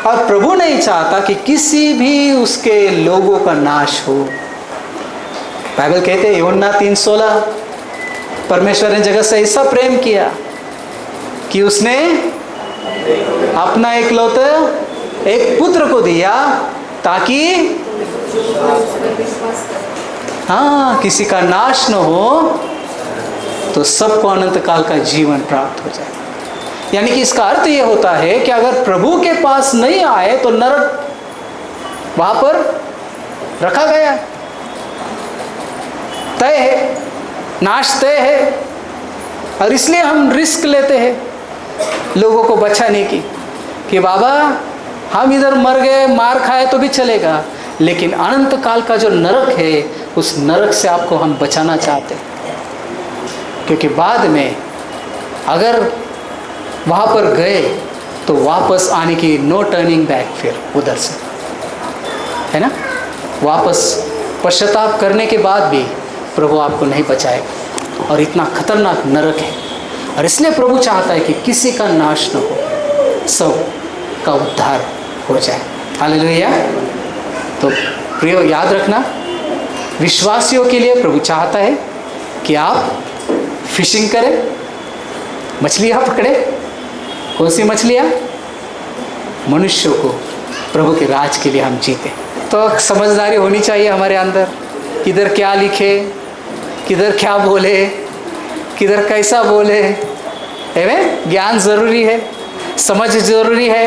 और प्रभु नहीं चाहता कि किसी भी उसके लोगों का नाश हो। बाइबल कहते हैं यूहन्ना 3:16, परमेश्वर ने जगत से ऐसा प्रेम किया कि उसने अपना एकलौता एक पुत्र को दिया, ताकि किसी का नाश न हो, तो सबको अनंत काल का जीवन प्राप्त हो जाए। यानी कि इसका अर्थ ये होता है कि अगर प्रभु के पास नहीं आए तो नरक वहां पर रखा गया है, तय है, नाश तय है। और इसलिए हम रिस्क लेते हैं लोगों को बचाने की, कि बाबा हम इधर मर गए, मार खाए तो भी चलेगा, लेकिन अनंत काल का जो नरक है, उस नरक से आपको हम बचाना चाहते हैं। क्योंकि बाद में अगर वहाँ पर गए तो वापस आने की नो टर्निंग बैक, फिर उधर से, है ना। वापस पश्चाताप करने के बाद भी प्रभु आपको नहीं बचाएगा, और इतना खतरनाक नरक है। और इसलिए प्रभु चाहता है कि किसी का नाश न हो, सब का उद्धार हो जाए। हालेलुया। तो प्रियो, याद रखना, विश्वासियों के लिए प्रभु चाहता है कि आप फिशिंग करें, मछलियाँ पकड़े। कौन सी मछलियाँ? मनुष्यों को प्रभु के राज के लिए हम जीते। तो समझदारी होनी चाहिए हमारे अंदर, किधर क्या लिखे, किधर क्या बोले, किधर कैसा बोले। एवं ज्ञान ज़रूरी है, समझ ज़रूरी है।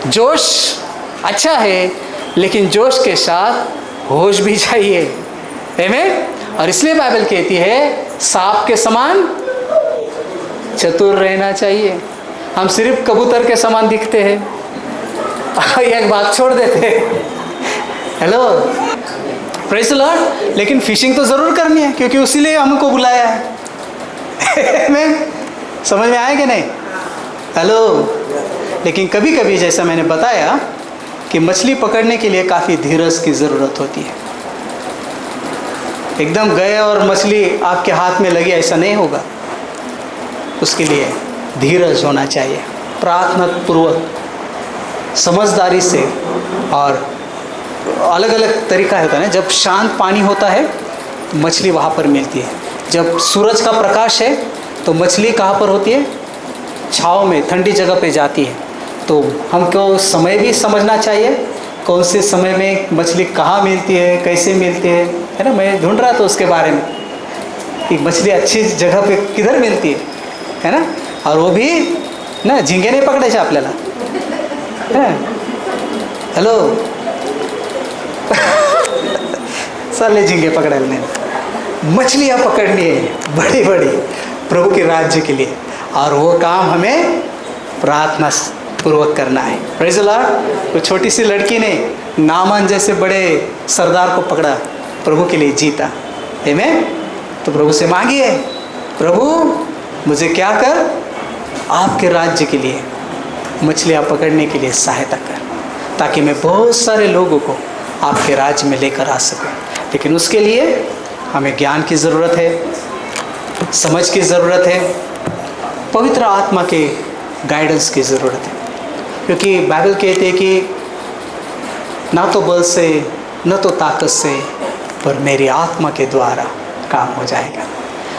जोश अच्छा है, लेकिन जोश के साथ होश भी चाहिए। एवं और इसलिए बाइबल कहती है सांप के समान चतुर रहना चाहिए। हम सिर्फ कबूतर के समान दिखते हैं, एक बात छोड़ देते हैं। Hello, praise the Lord. लेकिन फिशिंग तो ज़रूर करनी है, क्योंकि उसीलिए हमको बुलाया है। मैं समझ में आया कि नहीं? हेलो। लेकिन कभी कभी जैसा मैंने बताया कि मछली पकड़ने के लिए काफ़ी धीरज की ज़रूरत होती है। एकदम गए और मछली आपके हाथ में लगी, ऐसा नहीं होगा। उसके लिए धीरज होना चाहिए, प्रार्थना पूर्वक, समझदारी से। और अलग अलग तरीका होता है ना, जब शांत पानी होता है तो मछली वहाँ पर मिलती है। जब सूरज का प्रकाश है तो मछली कहाँ पर होती है? छाँव में, ठंडी जगह पे जाती है। तो हमको समय भी समझना चाहिए, कौन से समय में मछली कहाँ मिलती है, कैसे मिलती है ना। मैं ढूंढ रहा था उसके बारे में कि मछली अच्छी जगह पे किधर मिलती है ना। और वो भी ना झिंगे नहीं पकड़ायचे आपल्याला। हेलो साले झिंगे पकड़ायला नहीं, मछलियाँ पकड़नी है बड़ी बड़ी प्रभु के राज्य के लिए। और वो काम हमें प्रार्थना पूर्वक करना है। Praise the Lord. वो छोटी सी लड़की ने नामान जैसे बड़े सरदार को पकड़ा, प्रभु के लिए जीता। आमीन। तो प्रभु से मांगिए, प्रभु मुझे क्या कर, आपके राज्य के लिए, मछलियाँ पकड़ने के लिए सहायता कर, ताकि मैं बहुत सारे लोगों को आपके राज्य में लेकर आ सकूं। लेकिन उसके लिए हमें ज्ञान की ज़रूरत है, समझ की ज़रूरत है, पवित्र आत्मा के गाइडेंस की ज़रूरत है। क्योंकि बाइबल कहते हैं कि ना तो बल से न तो ताकत से, पर मेरी आत्मा के द्वारा काम हो जाएगा।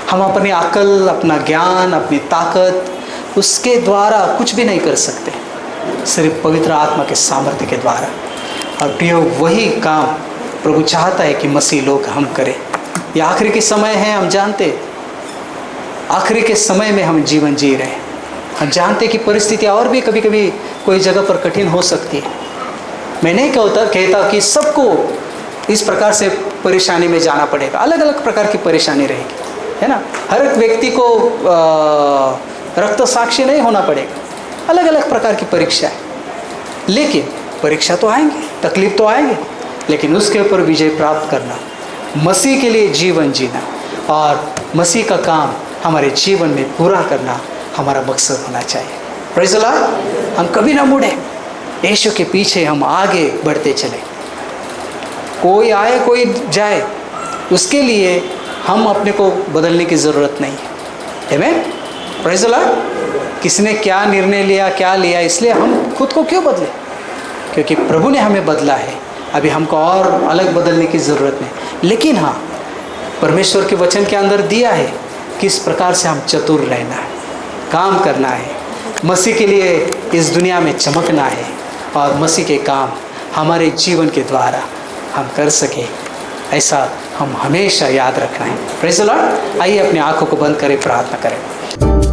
हम अपनी अकल, अपना ज्ञान, अपनी ताकत, उसके द्वारा कुछ भी नहीं कर सकते, सिर्फ पवित्र आत्मा के सामर्थ्य के द्वारा। और प्रियो, वही काम प्रभु चाहता है कि मसीह लोग हम करें। ये आखिरी के समय है, हम जानते, आखिरी के समय में हम जीवन जी रहे हैं। हम जानते कि परिस्थितियाँ और भी कभी कभी कोई जगह पर कठिन हो सकती है। मैं नहीं कहता कि सबको इस प्रकार से परेशानी में जाना पड़ेगा। अलग अलग प्रकार की परेशानी रहेगी, है ना। हर एक व्यक्ति को रक्त साक्षी नहीं होना पड़ेगा। अलग अलग प्रकार की परीक्षा है, लेकिन परीक्षा तो आएंगे, तकलीफ तो आएंगे, लेकिन उसके ऊपर विजय प्राप्त करना, मसीह के लिए जीवन जीना और मसीह का काम हमारे जीवन में पूरा करना हमारा मकसद होना चाहिए। Praise the Lord. हम कभी ना मुड़े, यीशु के पीछे हम आगे बढ़ते चले। कोई आए कोई जाए, उसके लिए हम अपने को बदलने की ज़रूरत नहीं है। आमीन। Praise the Lord. किसने क्या निर्णय लिया, क्या लिया, इसलिए हम खुद को क्यों बदले? क्योंकि प्रभु ने हमें बदला है। अभी हमको और अलग बदलने की ज़रूरत नहीं। लेकिन हाँ, परमेश्वर के वचन के अंदर दिया है किस प्रकार से हम चतुर रहना है, काम करना है, मसीह के लिए इस दुनिया में चमकना है, और मसीह के काम हमारे जीवन के द्वारा हम कर सकें, ऐसा हम हमेशा याद रखना है। Praise the Lord. आइए अपनी आंखों को बंद करें, प्रार्थना करें।